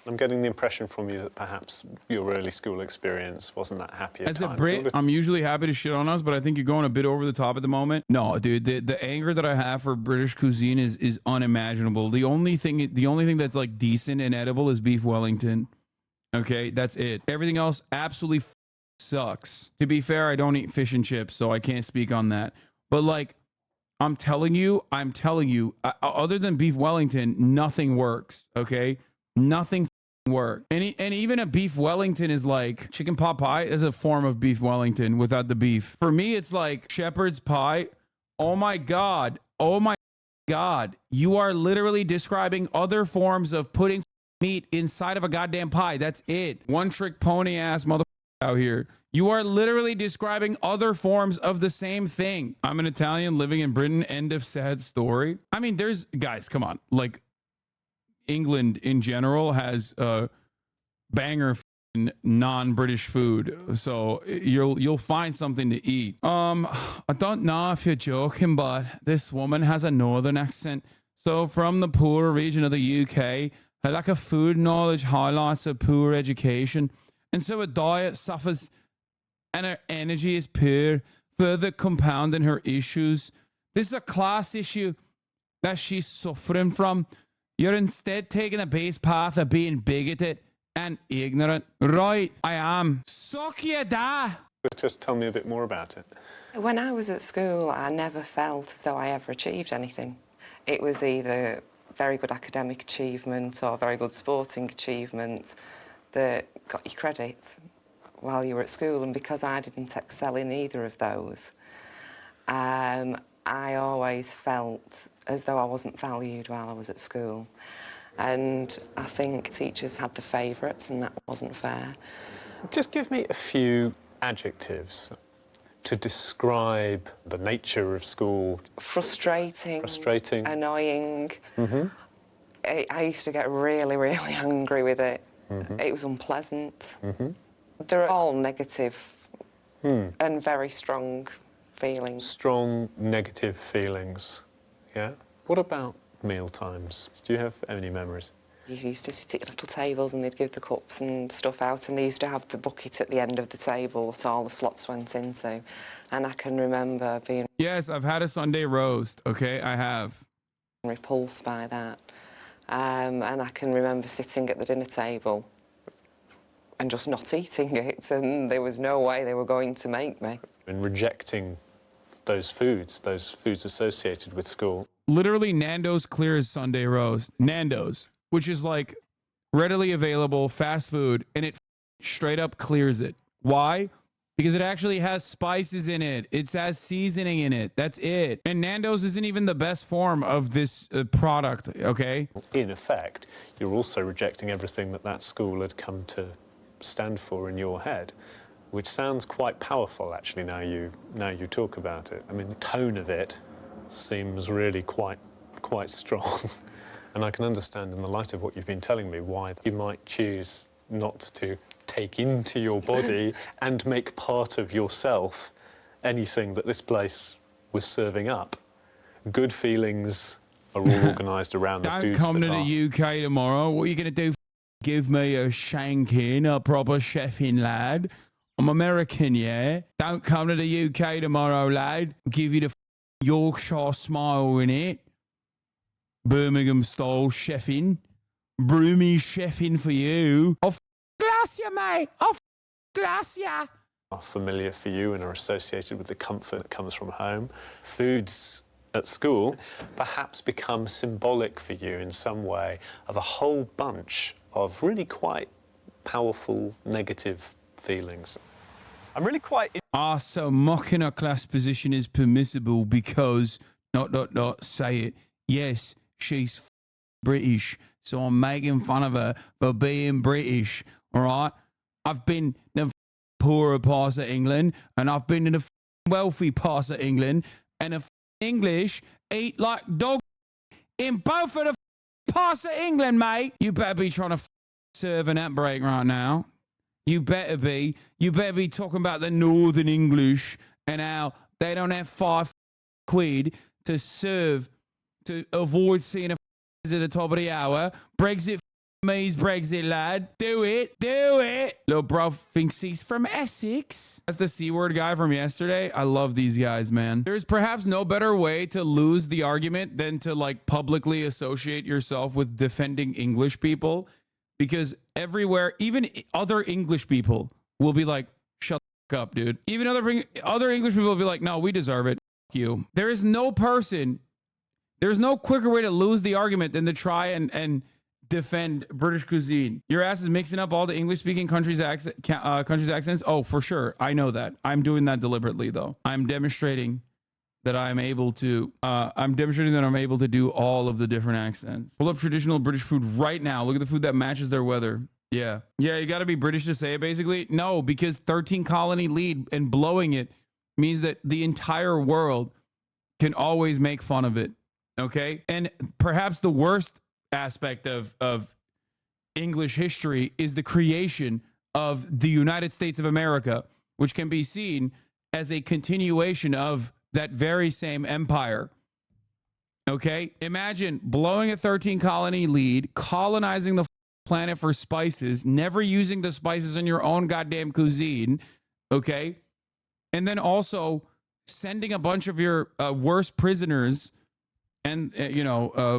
Speaker 5: I'm getting the impression from you that perhaps your early school experience wasn't that happy at
Speaker 2: As
Speaker 5: times.
Speaker 2: a Brit, I'm usually happy to shit on us, but I think you're going a bit over the top at the moment. No, dude, the anger that I have for British cuisine is unimaginable. The only thing that's like decent and edible is beef Wellington. Okay, that's it. Everything else absolutely sucks. To be fair, I don't eat fish and chips, so I can't speak on that. But like, I'm telling you, other than beef Wellington, nothing works. Okay, nothing works. And even a beef Wellington is like chicken pot pie is a form of beef Wellington without the beef. For me, it's like shepherd's pie. Oh my god. Oh my god. You are literally describing other forms of putting meat inside of a goddamn pie. That's it. One trick pony ass motherfucker out here. You are literally describing other forms of the same thing. I'm an Italian living in Britain. End of sad story. I mean, there's guys, come on. Like, England in general has banger non-British food, so you'll find something to eat. I don't know if you're joking, but this woman has a northern accent. So from the poorer region of the UK, her lack of food knowledge highlights her poor education, and so her diet suffers and her energy is poor, further compounding her issues. This is a class issue that she's suffering from. You're instead taking a base path of being bigoted and ignorant. Right, I am. Suck your da!
Speaker 5: Just tell me a bit more about it.
Speaker 1: When I was at school, I never felt as though I ever achieved anything. It was either very good academic achievement or very good sporting achievement that got you credit while you were at school. And because I didn't excel in either of those, I always felt as though I wasn't valued while I was at school. And I think teachers had the favourites, and that wasn't fair.
Speaker 5: Just give me a few adjectives to describe the nature of school.
Speaker 1: Frustrating. Annoying.
Speaker 5: Mm-hmm.
Speaker 1: I used to get really, really angry with it.
Speaker 5: Mm-hmm.
Speaker 1: It was unpleasant.
Speaker 5: Mm-hmm.
Speaker 1: They're all negative and very strong feelings.
Speaker 5: Strong negative feelings, yeah? What about meal times? Do you have any memories?
Speaker 1: You used to sit at little tables and they'd give the cups and stuff out, and they used to have the bucket at the end of the table that all the slops went into. And I can remember being...
Speaker 2: Yes, I've had a Sunday roast, okay? I have.
Speaker 1: ...repulsed by that. And I can remember sitting at the dinner table and just not eating it, and there was no way they were going to make me.
Speaker 5: And rejecting those foods associated with school.
Speaker 2: Literally, Nando's clears Sunday roast. Nando's, which is like readily available fast food, and it straight up clears it. Why? Because it actually has spices in it. It has seasoning in it. That's it. And Nando's isn't even the best form of this product, okay?
Speaker 5: In effect, you're also rejecting everything that school had come to stand for in your head, which sounds quite powerful, actually, now you talk about it. I mean, the tone of it seems really quite strong. And I can understand, in the light of what you've been telling me, why you might choose not to take into your body and make part of yourself anything that this place was serving up. Good feelings are all organised around the foods
Speaker 2: Don't come
Speaker 5: that
Speaker 2: to
Speaker 5: are.
Speaker 2: the UK tomorrow. What are you going to do? Give me a shanking, a proper chefing, lad. I'm American, yeah? Don't come to the UK tomorrow, lad. Give you the Yorkshire smile in it. Birmingham style chefing. Broomy chefing for you. I'll glass you, mate. I'll glass you.
Speaker 5: are familiar for you and are associated with the comfort that comes from home. Foods at school perhaps become symbolic for you in some way of a whole bunch of really quite powerful negative feelings. I'm really quite...
Speaker 2: So mocking her class position is permissible because, say it, yes, she's British, so I'm making fun of her for being British, all right? I've been in the poorer parts of England, and I've been in the wealthy parts of England, and the English eat like dog in both of the parts of England, mate. You better be trying to serve an outbreak right now. You better be. You better be talking about the Northern English and how they don't have £5 to serve to avoid seeing a at the top of the hour. Brexit me's Brexit, lad. Do it. Do it. Little bro thinks he's from Essex. That's the C-word guy from yesterday. I love these guys, man. There's perhaps no better way to lose the argument than to like publicly associate yourself with defending English people, because everywhere, even other English people will be like, shut the fuck up, dude. Even other English people will be like, no, we deserve it. Fuck you. There is no person, there's no quicker way to lose the argument than to try and defend British cuisine. Your ass is mixing up all the English-speaking countries' accents. Oh, for sure. I know that. I'm doing that deliberately, though. I'm demonstrating that I'm able to do all of the different accents. Pull up traditional British food right now. Look at the food that matches their weather. Yeah. Yeah, you got to be British to say it, basically. No, because 13 colony lead and blowing it means that the entire world can always make fun of it. Okay? And perhaps the worst aspect of English history is the creation of the United States of America, which can be seen as a continuation of that very same empire. Okay? Imagine blowing a 13 colony lead, colonizing the planet for spices, never using the spices in your own goddamn cuisine. Okay? And then also sending a bunch of your worst prisoners and,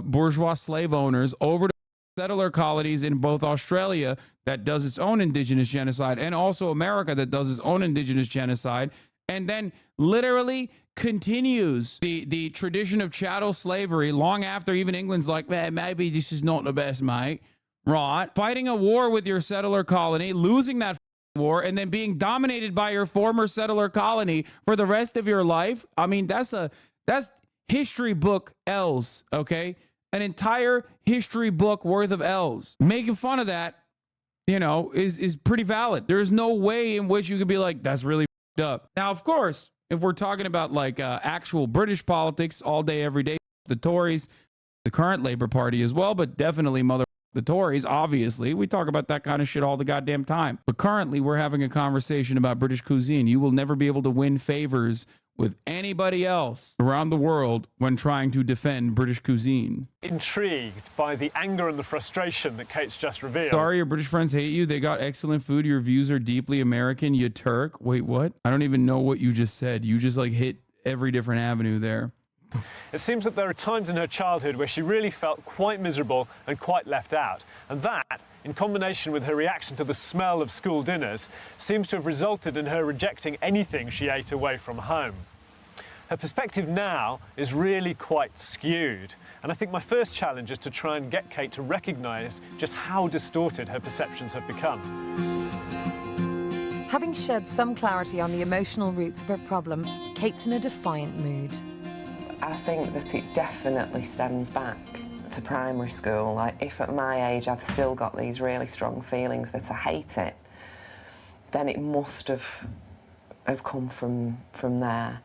Speaker 2: bourgeois slave owners over to settler colonies in both Australia that does its own indigenous genocide and also America that does its own indigenous genocide, and then literally continues the tradition of chattel slavery long after even England's like, man, maybe this is not the best, mate. Right? Fighting a war with your settler colony, losing that war, and then being dominated by your former settler colony for the rest of your life. I mean, that's history book L's, okay? An entire history book worth of L's. Making fun of that, is pretty valid. There's no way in which you could be like, that's really f***ed up. Now, of course, if we're talking about like actual British politics all day, every day, the Tories, the current Labour Party as well, but definitely the Tories, obviously. We talk about that kind of shit all the goddamn time. But currently, we're having a conversation about British cuisine. You will never be able to win favors with anybody else around the world when trying to defend British cuisine.
Speaker 5: Intrigued by the anger and the frustration that Kate's just revealed.
Speaker 2: Sorry, your British friends hate you. They got excellent food. Your views are deeply American, you Turk. Wait, what? I don't even know what you just said. You just like hit every different avenue there.
Speaker 5: It seems that there are times in her childhood where she really felt quite miserable and quite left out. And that, in combination with her reaction to the smell of school dinners, seems to have resulted in her rejecting anything she ate away from home. Her perspective now is really quite skewed. And I think my first challenge is to try and get Kate to recognise just how distorted her perceptions have become.
Speaker 3: Having shed some clarity on the emotional roots of her problem, Kate's in a defiant mood.
Speaker 1: I think that it definitely stems back to primary school. Like, if at my age I've still got these really strong feelings that I hate it, then it must have come from there.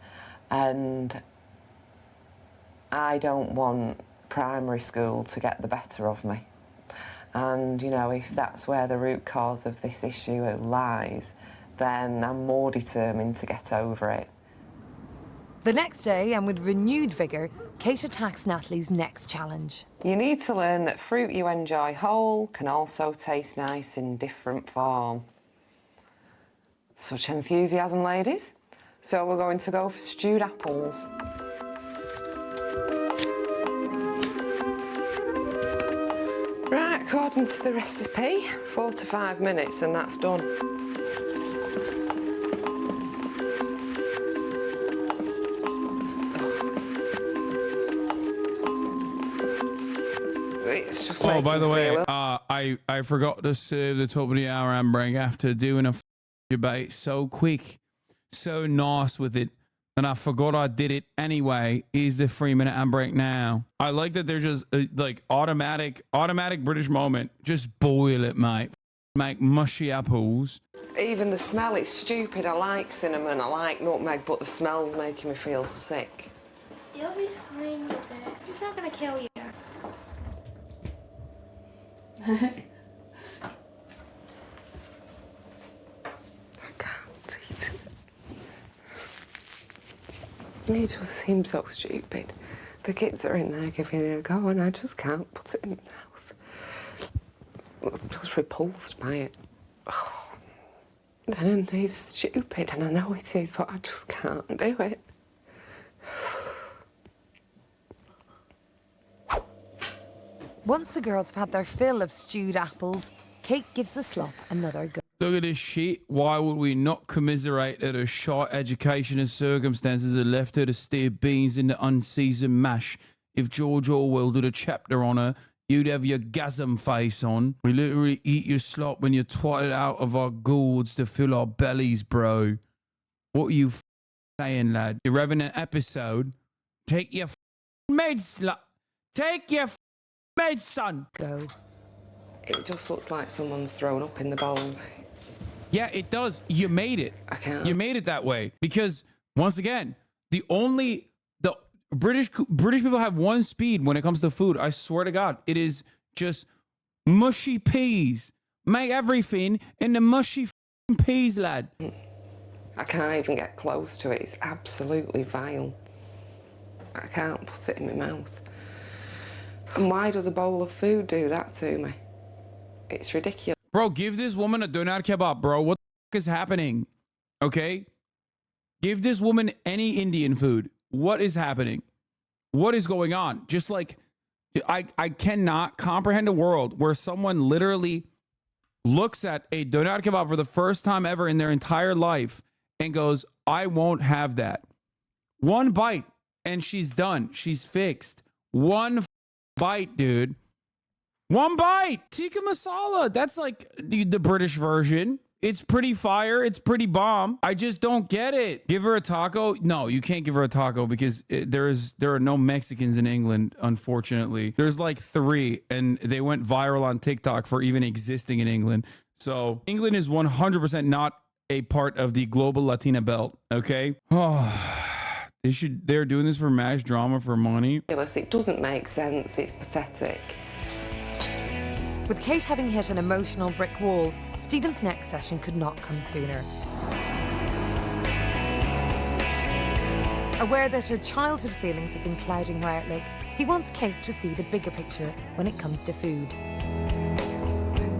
Speaker 1: And I don't want primary school to get the better of me. And, if that's where the root cause of this issue lies, then I'm more determined to get over it.
Speaker 3: The next day, and with renewed vigour, Kate attacks Natalie's next challenge.
Speaker 1: You need to learn that fruit you enjoy whole can also taste nice in different form. Such enthusiasm, ladies. So we're going to go for stewed apples. Right, according to the recipe, 4 to 5 minutes and that's done. it's just
Speaker 2: Oh,
Speaker 1: making
Speaker 2: by the
Speaker 1: me
Speaker 2: way,
Speaker 1: feel
Speaker 2: I forgot to serve the top of the hour handbrake after doing a debate so quick, so nice with it, and I forgot I did it anyway. Is the 3-minute handbrake now? I like that they're just like automatic British moment. Just boil it, mate. Make mushy apples.
Speaker 1: Even the smell, it's stupid. I like cinnamon, I like nutmeg, but the smell's making me feel sick.
Speaker 8: You'll be fine with it. It's not going to kill you.
Speaker 1: I can't eat it. It just seems so stupid. The kids are in there giving it a go and I just can't put it in my mouth. I'm just repulsed by it. Oh. And it's stupid and I know it is, but I just can't do it.
Speaker 3: Once the girls have had their fill of stewed apples, Kate gives the slop another go.
Speaker 2: Look at this shit. Why would we not commiserate that her short education and circumstances had left her to steer beans in the unseasoned mash? If George Orwell did a chapter on her, you'd have your gasm face on. We literally eat your slop when you're twatted out of our gourds to fill our bellies, bro. What are you saying, lad? You're having an episode? Take your meds, slut. Take your meds, son.
Speaker 3: Go.
Speaker 1: It just looks like someone's thrown up in the bowl.
Speaker 2: Yeah, it does. You made it.
Speaker 1: I can't.
Speaker 2: You made it that way because, once again, the British people have one speed when it comes to food. I swear to God, it is just mushy peas. Make everything in the mushy peas, lad.
Speaker 1: I can't even get close to it. It's absolutely vile. I can't put it in my mouth. And why does a bowl of food do that to me? It's ridiculous.
Speaker 2: Bro, give this woman a doner kebab, bro. What the f is happening? Okay? Give this woman any Indian food. What is happening? What is going on? Just like, I cannot comprehend a world where someone literally looks at a doner kebab for the first time ever in their entire life and goes, I won't have that. One bite and she's done. She's fixed. One bite, dude. One bite. Tikka masala. That's like the British version. It's pretty fire. It's pretty bomb. I just don't get it. Give her a taco? No, you can't give her a taco because there are no Mexicans in England, unfortunately. There's like 3, and they went viral on TikTok for even existing in England. So England is 100% not a part of the global Latina belt, okay? Oh, they're doing this for MASH drama for money.
Speaker 1: It doesn't make sense. It's pathetic.
Speaker 3: With Kate having hit an emotional brick wall, Stephen's next session could not come sooner. Aware that her childhood feelings have been clouding her outlook, he wants Kate to see the bigger picture when it comes to food.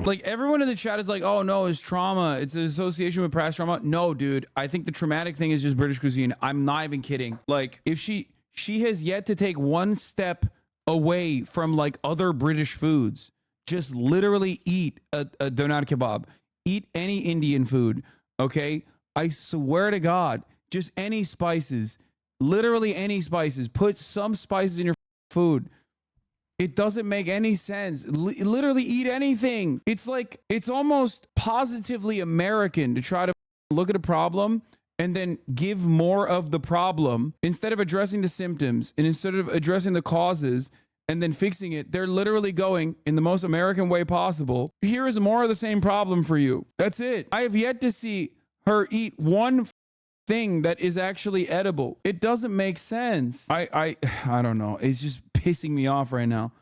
Speaker 2: Like, everyone in the chat is like, oh no, it's trauma. It's an association with past trauma. No, dude, I think the traumatic thing is just British cuisine. I'm not even kidding. Like, if she has yet to take one step away from like other British foods. Just literally eat a doner kebab. Eat any Indian food, okay? I swear to God, just any spices. Literally any spices. Put some spices in your food. It doesn't make any sense. Literally eat anything. It's like, it's almost positively American to try to look at a problem and then give more of the problem instead of addressing the symptoms and instead of addressing the causes and then fixing it. They're literally going in the most American way possible. Here is more of the same problem for you. That's it. I have yet to see her eat one thing that is actually edible. It doesn't make sense. I don't know. It's just pissing me off right now.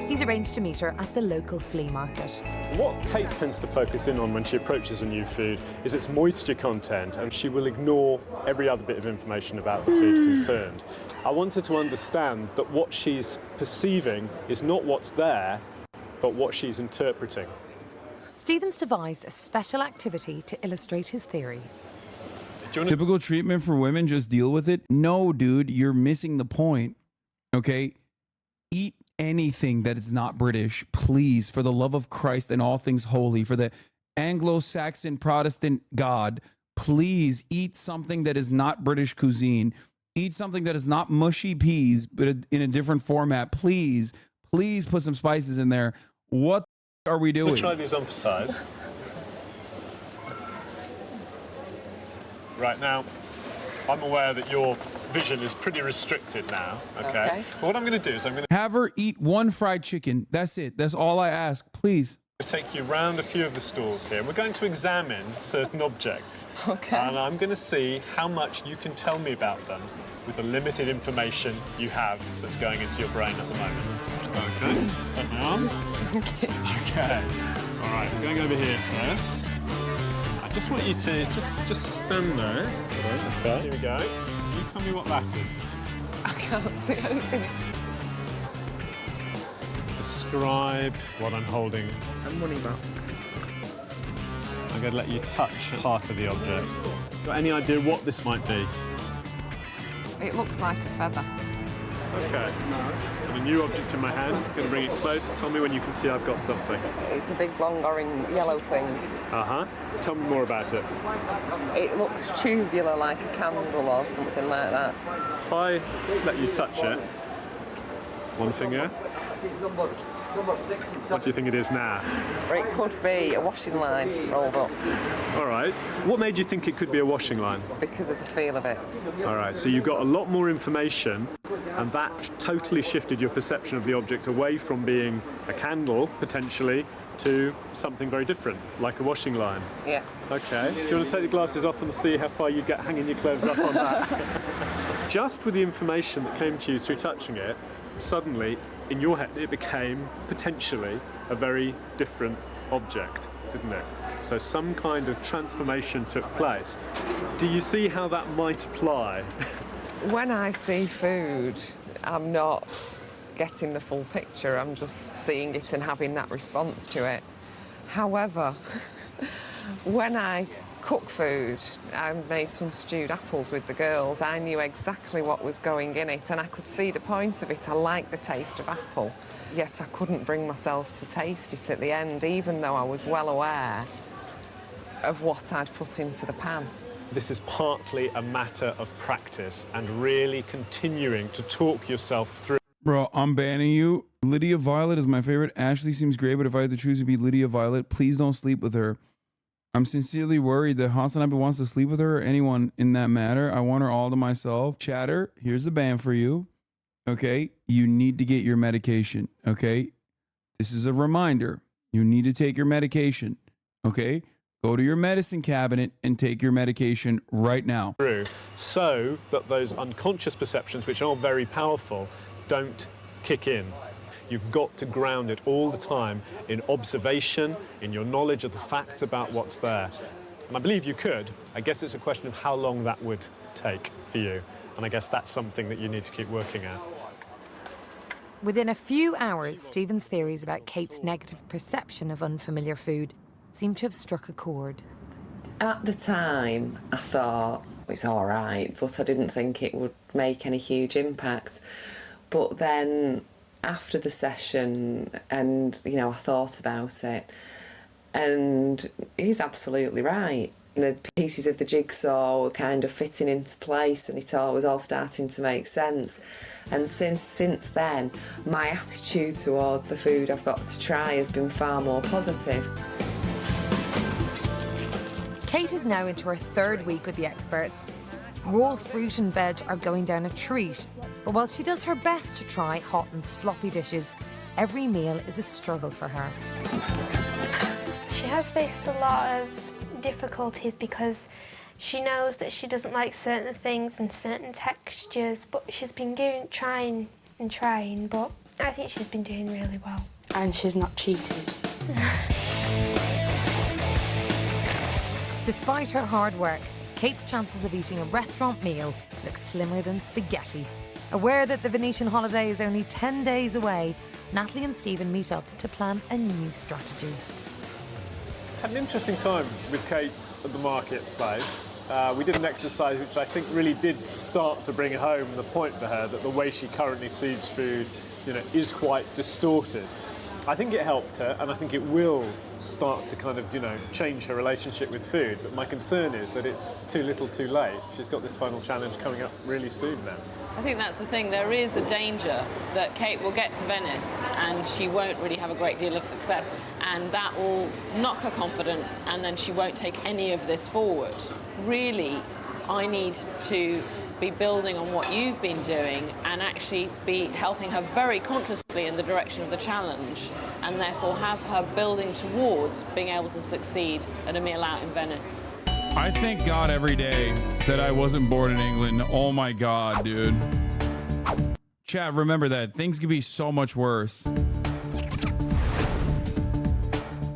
Speaker 3: He's arranged to meet her at the local flea market.
Speaker 10: What Kate tends to focus in on when she approaches a new food is its moisture content, and she will ignore every other bit of information about the food concerned. I want her to understand that what she's perceiving is not what's there, but what she's interpreting.
Speaker 3: Stephen's devised a special activity to illustrate his theory.
Speaker 2: Typical treatment for women, just deal with it. No, dude, you're missing the point. Okay? Eat anything that is not British, please, for the love of Christ and all things holy, for the Anglo-Saxon Protestant God, please eat something that is not British cuisine. Eat something that is not mushy peas, but in a different format. Please, Please put some spices in there. What are we doing?
Speaker 5: We'll try these on for size. Right now, I'm aware that your vision is pretty restricted now, okay? But what I'm going to do is I'm going to
Speaker 2: have her eat one fried chicken. That's it. That's all I ask. Please.
Speaker 5: take you round a few of the stalls here. We're going to examine certain objects.
Speaker 9: Okay.
Speaker 5: And I'm going to see how much you can tell me about them with the limited information you have that's going into your brain at the moment. Okay. Turn me on. Okay. All right, we're going over here first. I just want you to just stand there. Here we go. You tell me what that is.
Speaker 9: I can't see anything.
Speaker 5: Describe what I'm holding.
Speaker 9: A money box.
Speaker 5: I'm going to let you touch part of the object. Got any idea what this might be?
Speaker 9: It looks like a feather.
Speaker 5: Okay. Got a new object in my hand. I'm going to bring it close. Tell me when you can see I've got something.
Speaker 9: It's a big, long, orange, yellow thing.
Speaker 5: Uh-huh. Tell me more about it.
Speaker 9: It looks tubular, like a candle or something like that.
Speaker 5: If I let you touch it, one finger. What do you think it is now?
Speaker 9: Or it could be a washing line rolled up.
Speaker 5: All right. What made you think it could be a washing line?
Speaker 9: Because of the feel of it.
Speaker 5: All right, so you got a lot more information, and that totally shifted your perception of the object away from being a candle, potentially, to something very different, like a washing line.
Speaker 9: Yeah.
Speaker 5: Okay. Do you want to take the glasses off and see how far you get hanging your clothes up on that? Just with the information that came to you through touching it, suddenly, in your head, it became potentially a very different object, didn't it? So some kind of transformation took place. Do you see how that might apply?
Speaker 9: When I see food, I'm not getting the full picture. I'm just seeing it and having that response to it. However, when I cook food, I made some stewed apples with the girls. I knew exactly what was going in it and I could see the point of it. I like the taste of apple, yet I couldn't bring myself to taste it at the end, even though I was well aware of what I'd put into the pan.
Speaker 5: This is partly a matter of practice and really continuing to talk yourself through.
Speaker 2: Bro, I'm banning you. Lydia Violet is my favorite. Ashley seems great, but if I had to choose to be Lydia Violet, please don't sleep with her. I'm sincerely worried that Hasanabi wants to sleep with her or anyone in that matter. I want her all to myself. Chatter, here's a ban for you. Okay? You need to get your medication. Okay? This is a reminder. You need to take your medication. Okay? Go to your medicine cabinet and take your medication right now.
Speaker 5: So that those unconscious perceptions, which are very powerful, don't kick in. You've got to ground it all the time in observation, in your knowledge of the facts about what's there. And I believe you could. I guess it's a question of how long that would take for you. And I guess that's something that you need to keep working at.
Speaker 3: Within a few hours, Stephen's theories about Kate's negative perception of unfamiliar food seem to have struck a chord.
Speaker 1: At the time, I thought it's all right, but I didn't think it would make any huge impact. But then after the session, and, you know, I thought about it, and he's absolutely right. The pieces of the jigsaw were kind of fitting into place and it all was all starting to make sense. And since then, my attitude towards the food I've got to try has been far more positive.
Speaker 3: Kate is now into her third week with the experts. Raw fruit and veg are going down a treat, but while she does her best to try hot and sloppy dishes, every meal is a struggle for her.
Speaker 8: She has faced a lot of difficulties because she knows that she doesn't like certain things and certain textures, but she's been trying, but I think she's been doing really well.
Speaker 11: And she's not cheated.
Speaker 3: Despite her hard work, Kate's chances of eating a restaurant meal look slimmer than spaghetti. Aware that the Venetian holiday is only 10 days away, Natalie and Stephen meet up to plan a new strategy.
Speaker 5: Had an interesting time with Kate at the marketplace. We did an exercise which I think really did start to bring home the point for her that the way she currently sees food, you know, is quite distorted. I think it helped her, and I think it will start to kind of, you know, change her relationship with food. But my concern is that it's too little too late. She's got this final challenge coming up really soon then.
Speaker 4: I think that's the thing. There is a danger that Kate will get to Venice and she won't really have a great deal of success, and that will knock her confidence, and then she won't take any of this forward. Really, I need to be building on what you've been doing and actually be helping her very consciously in the direction of the challenge, and therefore have her building towards being able to succeed at a meal out in Venice.
Speaker 2: I thank God every day that I wasn't born in England. Oh my God, dude. Chat, remember that. Things could be so much worse.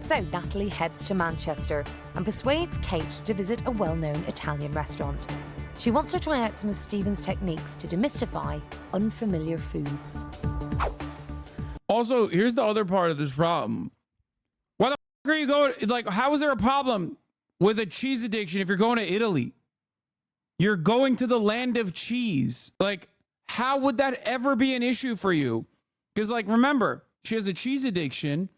Speaker 3: So Natalie heads to Manchester and persuades Kate to visit a well-known Italian restaurant. She wants to try out some of Stephen's techniques to demystify unfamiliar foods.
Speaker 2: Also, here's the other part of this problem. Why the f are you going? Like, how is there a problem with a cheese addiction if you're going to Italy? You're going to the land of cheese. Like, how would that ever be an issue for you? Because, like, remember, she has a cheese addiction.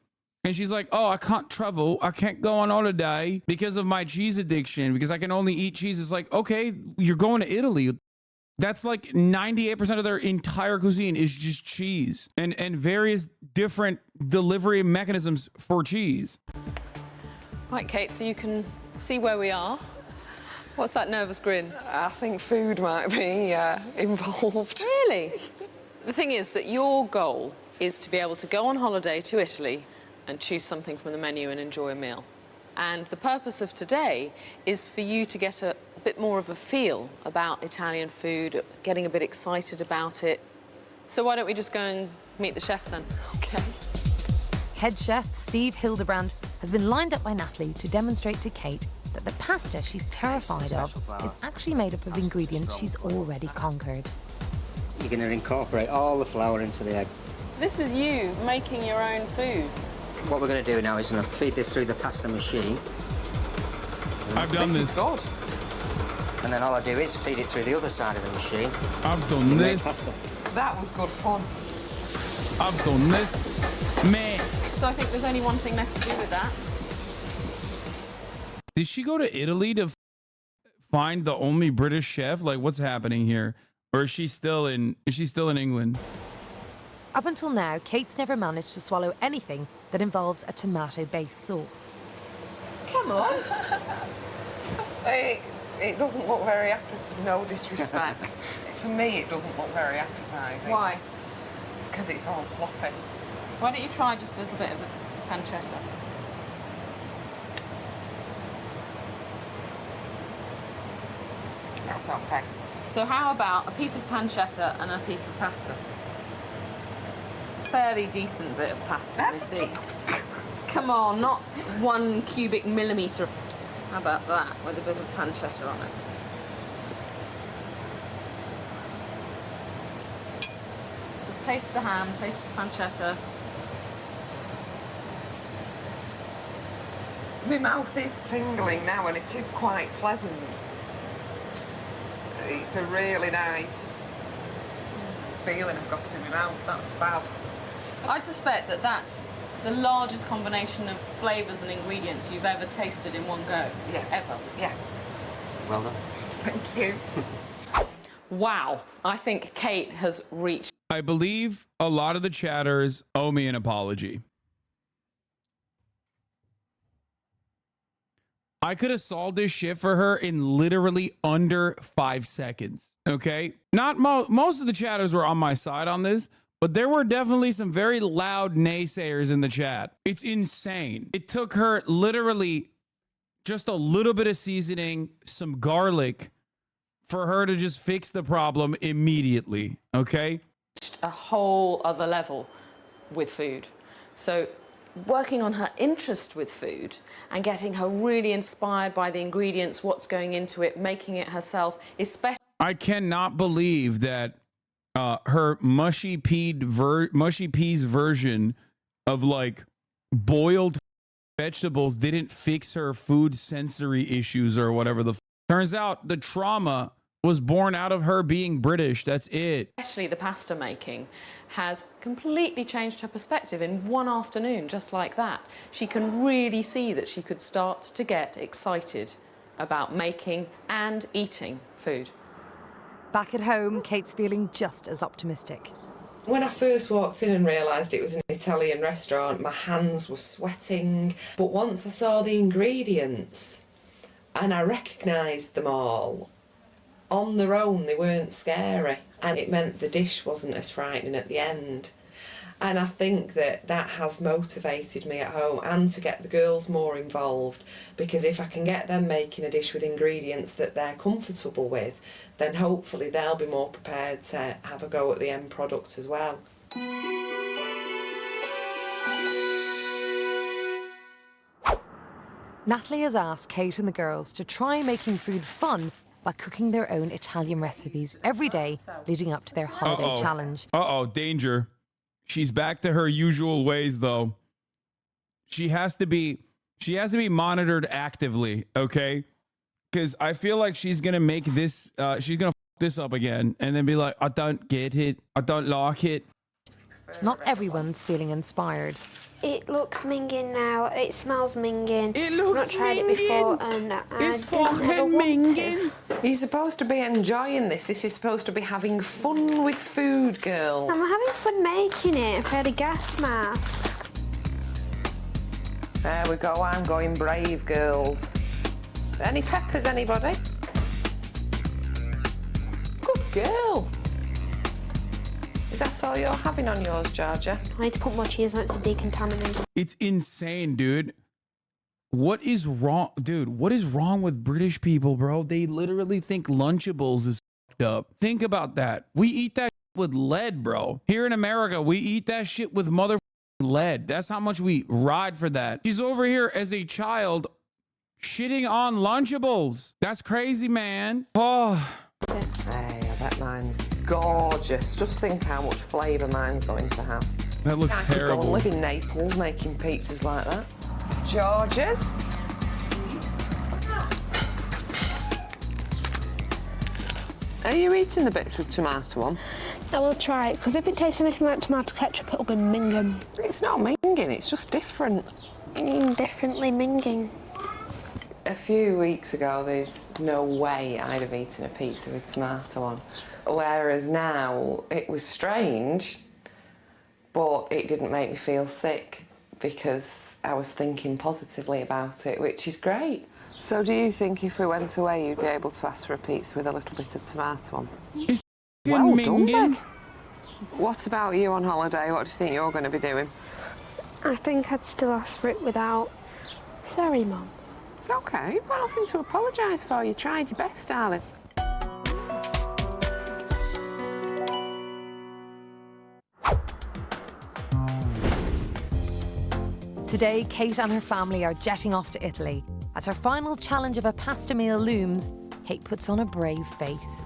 Speaker 2: And she's like, oh, I can't travel. I can't go on holiday because of my cheese addiction, because I can only eat cheese. It's like, okay, you're going to Italy. That's like 98% of their entire cuisine is just cheese and various different delivery mechanisms for cheese.
Speaker 4: Right, Kate, so you can see where we are. What's that nervous grin?
Speaker 9: I think food might be involved.
Speaker 4: Really? The thing is that your goal is to be able to go on holiday to Italy and choose something from the menu and enjoy a meal. And the purpose of today is for you to get a bit more of a feel about Italian food, getting a bit excited about it. So why don't we just go and meet the chef then?
Speaker 3: Okay. Head chef Steve Hildebrand has been lined up by Natalie to demonstrate to Kate that the pasta she's terrified of is actually made up of ingredients she's already conquered.
Speaker 17: You're going to incorporate all the flour into the egg.
Speaker 4: This is you making your own food.
Speaker 17: What we're going to do now is feed this through the pasta machine.
Speaker 2: I've done this.
Speaker 17: Is good. And then all I do is feed it through the other side of the machine.
Speaker 2: I've done this.
Speaker 9: That was good fun.
Speaker 2: I've done this. Man.
Speaker 4: So I think there's only one thing left to do with that.
Speaker 2: Did she go to Italy to find the only British chef? Like, what's happening here? Or is she still in England?
Speaker 3: Up until now, Kate's never managed to swallow anything that involves a tomato-based sauce.
Speaker 9: Come on. It doesn't look very appetizing. No disrespect. To me, it doesn't look very appetizing.
Speaker 4: Why?
Speaker 9: Because it's all sloppy.
Speaker 4: Why don't you try just a little bit of the pancetta?
Speaker 9: That's okay.
Speaker 4: So how about a piece of pancetta and a piece of pasta? Fairly decent bit of pasta, let me see. Come on, not 1 cubic millimetre. How about that, with a bit of pancetta on it? Just taste the ham, taste the pancetta.
Speaker 9: My mouth is tingling now, and it is quite pleasant. It's a really nice feeling I've got in my mouth. That's fab.
Speaker 4: I'd suspect that that's the largest combination of flavours and ingredients you've ever tasted in one go.
Speaker 9: Yeah.
Speaker 4: Ever.
Speaker 9: Yeah.
Speaker 17: Well done.
Speaker 9: Thank you.
Speaker 4: Wow. I think Kate has reached.
Speaker 2: I believe a lot of the chatters owe me an apology. I could have solved this shit for her in literally under 5 seconds. Okay? Not most of the chatters were on my side on this, but there were definitely some very loud naysayers in the chat. It's insane. It took her literally just a little bit of seasoning, some garlic, for her to just fix the problem immediately, okay?
Speaker 4: A whole other level with food. So working on her interest with food and getting her really inspired by the ingredients, what's going into it, making it herself, especially...
Speaker 2: I cannot believe that her mushy peas version of like boiled vegetables didn't fix her food sensory issues or whatever the turns out the trauma was born out of her being British. That's it.
Speaker 4: Especially the pasta making has completely changed her perspective in one afternoon, just like that. She can really see that she could start to get excited about making and eating food.
Speaker 3: Back at home, Kate's feeling just as optimistic.
Speaker 1: When I first walked in and realised it was an Italian restaurant, my hands were sweating. But once I saw the ingredients and I recognised them all, on their own they weren't scary. And it meant the dish wasn't as frightening at the end. And I think that that has motivated me at home and to get the girls more involved, because if I can get them making a dish with ingredients that they're comfortable with, then hopefully they'll be more prepared to have a go at the end product as well.
Speaker 3: Natalie has asked Kate and the girls to try making food fun by cooking their own Italian recipes every day leading up to their holiday challenge.
Speaker 2: Danger. She's back to her usual ways, though. She has to be monitored actively, okay? Because I feel like she's gonna make this, she's gonna f this up again, and then be like, I don't get it, I don't like it.
Speaker 3: Not everyone's feeling inspired.
Speaker 8: It looks minging now. It smells minging.
Speaker 1: It looks
Speaker 8: I've not tried it before, and
Speaker 1: It's fucking minging. You're supposed to be enjoying this. This is supposed to be having fun with food, girl.
Speaker 8: I'm having fun making it. I've had a gas mask.
Speaker 1: There we go. I'm going brave, girls. Any peppers, anybody? Good girl. Is that all you're having on yours, Georgia?
Speaker 8: I need to put more cheese on it to decontaminate it.
Speaker 2: It's insane, dude. What is wrong, dude? What is wrong with British people, bro? They literally think Lunchables is fucked up. Think about that. We eat that with lead, bro. Here in America, we eat that shit with mother lead. That's how much we ride for that. She's over here as a child shitting on Lunchables. That's crazy, man. Oh.
Speaker 1: Hey, I bet mine's gorgeous. Just think how much flavour mine's going to have.
Speaker 2: That looks terrible.
Speaker 1: I could go and live in Naples making pizzas like that. George's. Are you eating the bits with tomato on?
Speaker 8: I will try it, because if it tastes anything like tomato ketchup, it'll be minging.
Speaker 1: It's not minging, it's just different.
Speaker 8: Differently minging.
Speaker 1: A few weeks ago, there's no way I'd have eaten a pizza with tomato on. Whereas now, it was strange, but it didn't make me feel sick because I was thinking positively about it, which is great. So do you think if we went away, you'd be able to ask for a pizza with a little bit of tomato on? Well done, Meg. What about you on holiday? What do you think you're going to be doing?
Speaker 8: I think I'd still ask for it without. Sorry, Mum.
Speaker 1: It's okay. You've got nothing to apologise for. You tried your best, darling.
Speaker 3: Today, Kate and her family are jetting off to Italy. As her final challenge of a pasta meal looms, Kate puts on a brave face.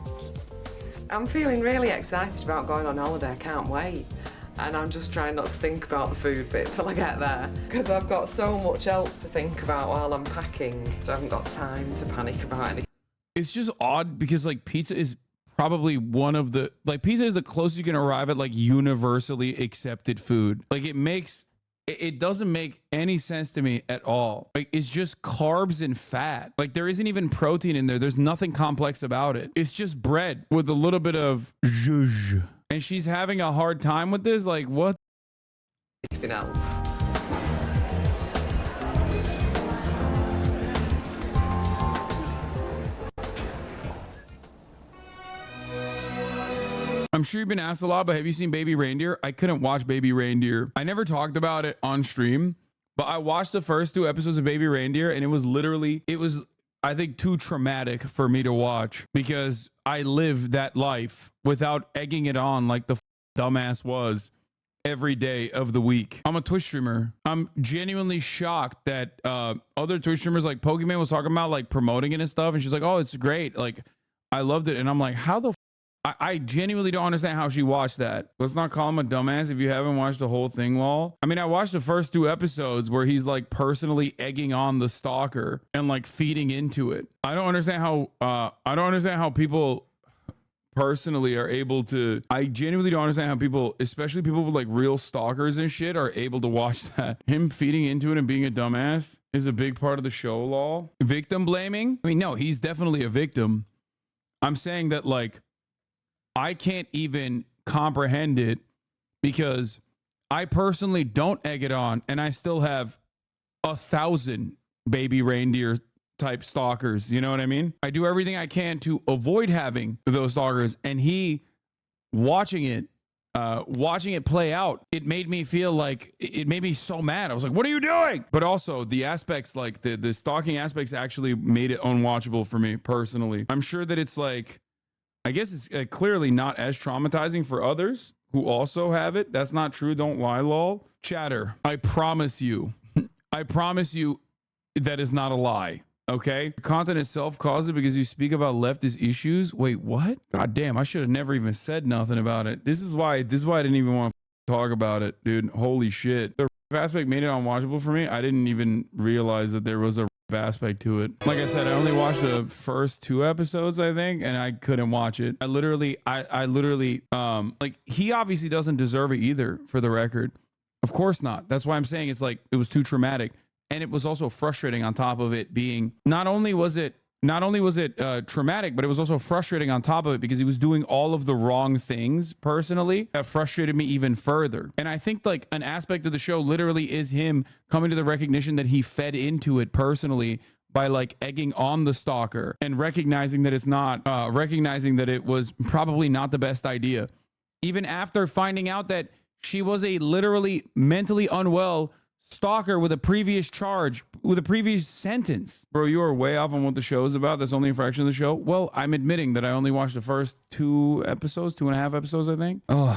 Speaker 1: I'm feeling really excited about going on holiday. I can't wait. And I'm just trying not to think about the food bit till I get there, because I've got so much else to think about while I'm packing. So I haven't got time to panic about anything.
Speaker 2: It's just odd because like pizza is probably one of the, like pizza is the closest you can arrive at like universally accepted food. Like it doesn't make any sense to me at all. Like it's just carbs and fat. Like there isn't even protein in there. There's nothing complex about it. It's just bread with a little bit of zhuzh. And she's having a hard time with this. Like what?
Speaker 1: Anything else?
Speaker 2: I'm sure you've been asked a lot, but have you seen Baby Reindeer? I couldn't watch Baby Reindeer. I never talked about it on stream, but I watched the first 2 episodes of Baby Reindeer and it was I think too traumatic for me to watch because I lived that life without egging it on like the dumbass was every day of the week. I'm a Twitch streamer. I'm genuinely shocked that other Twitch streamers like Pokemon was talking about like promoting it and stuff. And she's like, oh, it's great. Like, I loved it. And I'm like, how the I genuinely don't understand how she watched that. Let's not call him a dumbass if you haven't watched the whole thing, lol. I mean, I watched the first 2 episodes where he's like personally egging on the stalker and like feeding into it. I don't understand how people personally are able to, I genuinely don't understand how people, especially people with like real stalkers and shit, are able to watch that. Him feeding into it and being a dumbass is a big part of the show, lol. Victim blaming? I mean, no, he's definitely a victim. I'm saying that, like, I can't even comprehend it because I personally don't egg it on, and I still have 1,000 baby reindeer type stalkers. You know what I mean? I do everything I can to avoid having those stalkers, and he watching it play out, it made me feel like, it made me so mad. I was like, what are you doing? But also the aspects, like the stalking aspects actually made it unwatchable for me personally. I'm sure that it's like, I guess it's clearly not as traumatizing for others who also have it. That's not true. Don't lie, lol. Chatter, I promise you, I promise you that is not a lie. Okay? The content itself caused it because you speak about leftist issues. Wait, what? God damn, I should have never even said nothing about it. This is why I didn't even want to talk about it, dude. Holy shit. The aspect made it unwatchable for me. I didn't even realize that there was a aspect to it. Like I said, I only watched the first 2 episodes, I think, and I couldn't watch it. I literally, like, he obviously doesn't deserve it either, for the record. Of course not. That's why I'm saying it's like, it was too traumatic. And it was also frustrating on top of it being, not only was it traumatic, but it was also frustrating on top of it because he was doing all of the wrong things personally that frustrated me even further. And I think like an aspect of the show literally is him coming to the recognition that he fed into it personally by like egging on the stalker and recognizing that it's not, recognizing that it was probably not the best idea. Even after finding out that she was a literally mentally unwell stalker with a previous charge, with a previous sentence. Bro, you are way off on what the show is about. That's only a fraction of the show. Well, I'm admitting that I only watched the first 2 episodes, 2.5 episodes, I think. Oh,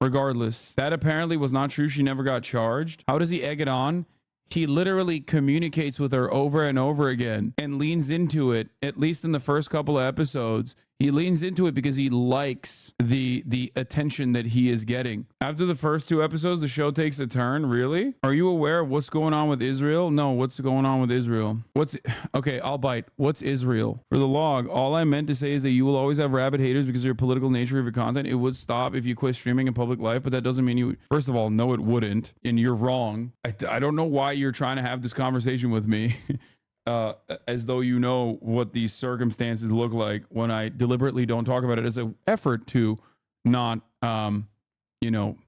Speaker 2: regardless, that apparently was not true. She never got charged. How does he egg it on? He literally communicates with her over and over again and leans into it, at least in the first couple of episodes. He leans into it because he likes the attention that he is getting. After the first 2 episodes, the show takes a turn. Really? Are you aware of what's going on with Israel? No, what's going on with Israel? Okay, I'll bite. What's Israel? For the log, all I meant to say is that you will always have rabid haters because of your political nature of your content. It would stop if you quit streaming in public life, but that doesn't mean you... First of all, no, it wouldn't. And you're wrong. I don't know why you're trying to have this conversation with me. As though you know what these circumstances look like when I deliberately don't talk about it as an effort to not,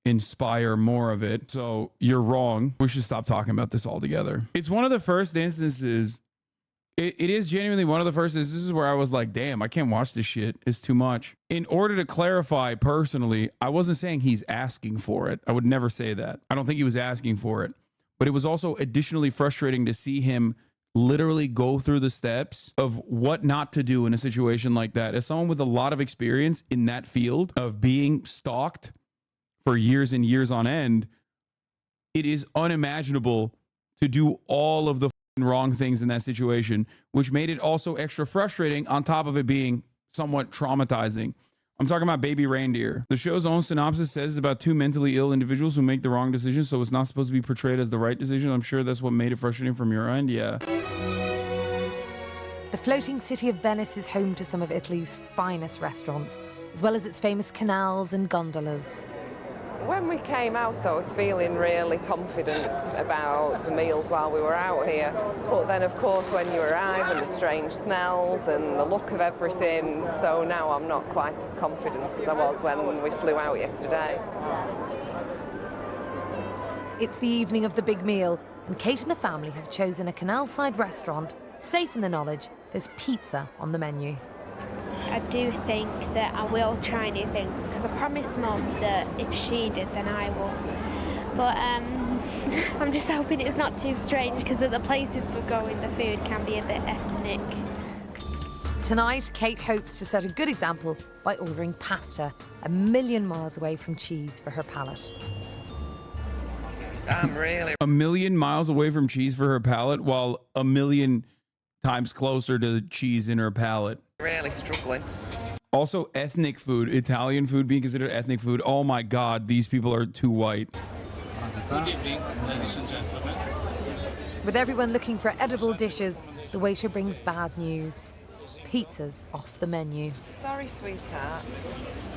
Speaker 2: inspire more of it. So you're wrong. We should stop talking about this altogether. It's one of the first instances. It is genuinely one of the first instances where I was like, damn, I can't watch this shit. It's too much. In order to clarify personally, I wasn't saying he's asking for it. I would never say that. I don't think he was asking for it. But it was also additionally frustrating to see him literally go through the steps of what not to do in a situation like that. As someone with a lot of experience in that field of being stalked for years and years on end, it is unimaginable to do all of the wrong things in that situation, which made it also extra frustrating on top of it being somewhat traumatizing. I'm talking about Baby Reindeer. The show's own synopsis says it's about 2 mentally ill individuals who make the wrong decision, so it's not supposed to be portrayed as the right decision. I'm sure that's what made it frustrating from your end, yeah.
Speaker 3: The floating city of Venice is home to some of Italy's finest restaurants, as well as its famous canals and gondolas.
Speaker 1: When we came out, I was feeling really confident about the meals while we were out here. But then, of course, when you arrive and the strange smells and the look of everything, so now I'm not quite as confident as I was when we flew out yesterday.
Speaker 3: It's the evening of the big meal, and Kate and the family have chosen a canal-side restaurant, safe in the knowledge there's pizza on the menu.
Speaker 8: I do think that I will try new things because I promised Mum that if she did, then I will. But I'm just hoping it's not too strange because at the places we're going, the food can be a bit ethnic.
Speaker 3: Tonight, Kate hopes to set a good example by ordering pasta, 1,000,000 miles away from cheese for her palate.
Speaker 1: I'm really...
Speaker 2: 1,000,000 miles away from cheese for her palate, while 1,000,000 times closer to the cheese in her palate.
Speaker 1: Really struggling.
Speaker 2: Also, ethnic food, Italian food being considered ethnic food. Oh my God, these people are too white.
Speaker 18: Good evening, ladies and gentlemen.
Speaker 3: With everyone looking for edible dishes, the waiter brings bad news. pizza's off the menu.
Speaker 1: Sorry, sweetheart.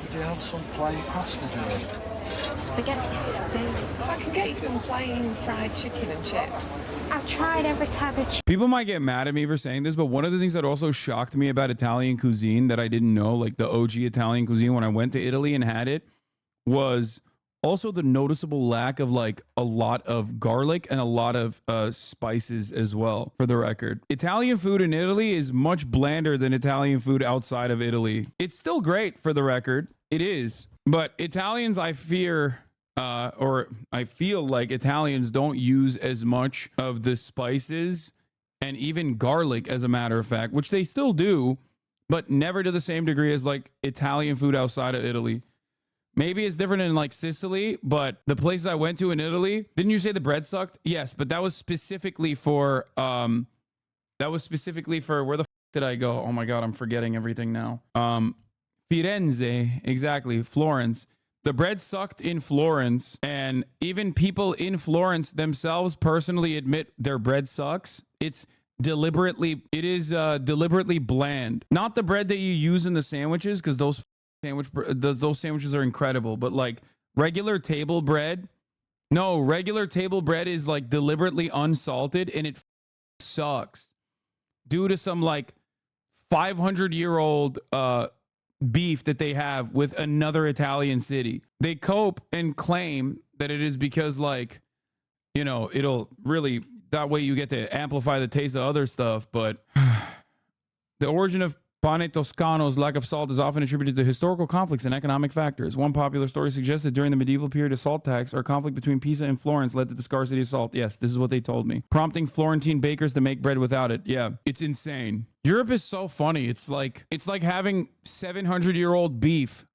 Speaker 14: Could you have some plain pasta, Julie?
Speaker 8: Spaghetti steak.
Speaker 1: I can get you some plain fried chicken and chips.
Speaker 8: I've tried every type of
Speaker 2: People might get mad at me for saying this, but one of the things that also shocked me about Italian cuisine that I didn't know, like the OG Italian cuisine when I went to Italy and had it, was also the noticeable lack of like a lot of garlic and a lot of spices as well, for the record. Italian food in Italy is much blander than Italian food outside of Italy. It's still great, for the record. It is. But Italians, I fear, or I feel like Italians don't use as much of the spices and even garlic, as a matter of fact, which they still do, but never to the same degree as like Italian food outside of Italy. Maybe it's different in like Sicily, but the place I went to in Italy, didn't you say the bread sucked? Yes, but that was specifically for where the did I go? Oh my God, I'm forgetting everything now. Firenze, exactly, Florence. The bread sucked in Florence, and even people in Florence themselves personally admit their bread sucks. It is deliberately bland. Not the bread that you use in the sandwiches, because those sandwiches are incredible, but like regular table bread is like deliberately unsalted, and it sucks due to some like 500-year-old beef that they have with another Italian city. They cope and claim that it is because, like, you know, it'll really, that way you get to amplify the taste of other stuff. But the origin of Pane Toscano's lack of salt is often attributed to historical conflicts and economic factors. One popular story suggests that during the medieval period of salt tax, or conflict between Pisa and Florence led to the scarcity of salt. Yes, this is what they told me. Prompting Florentine bakers to make bread without it. Yeah, it's insane. Europe is so funny. It's like having 700-year-old beef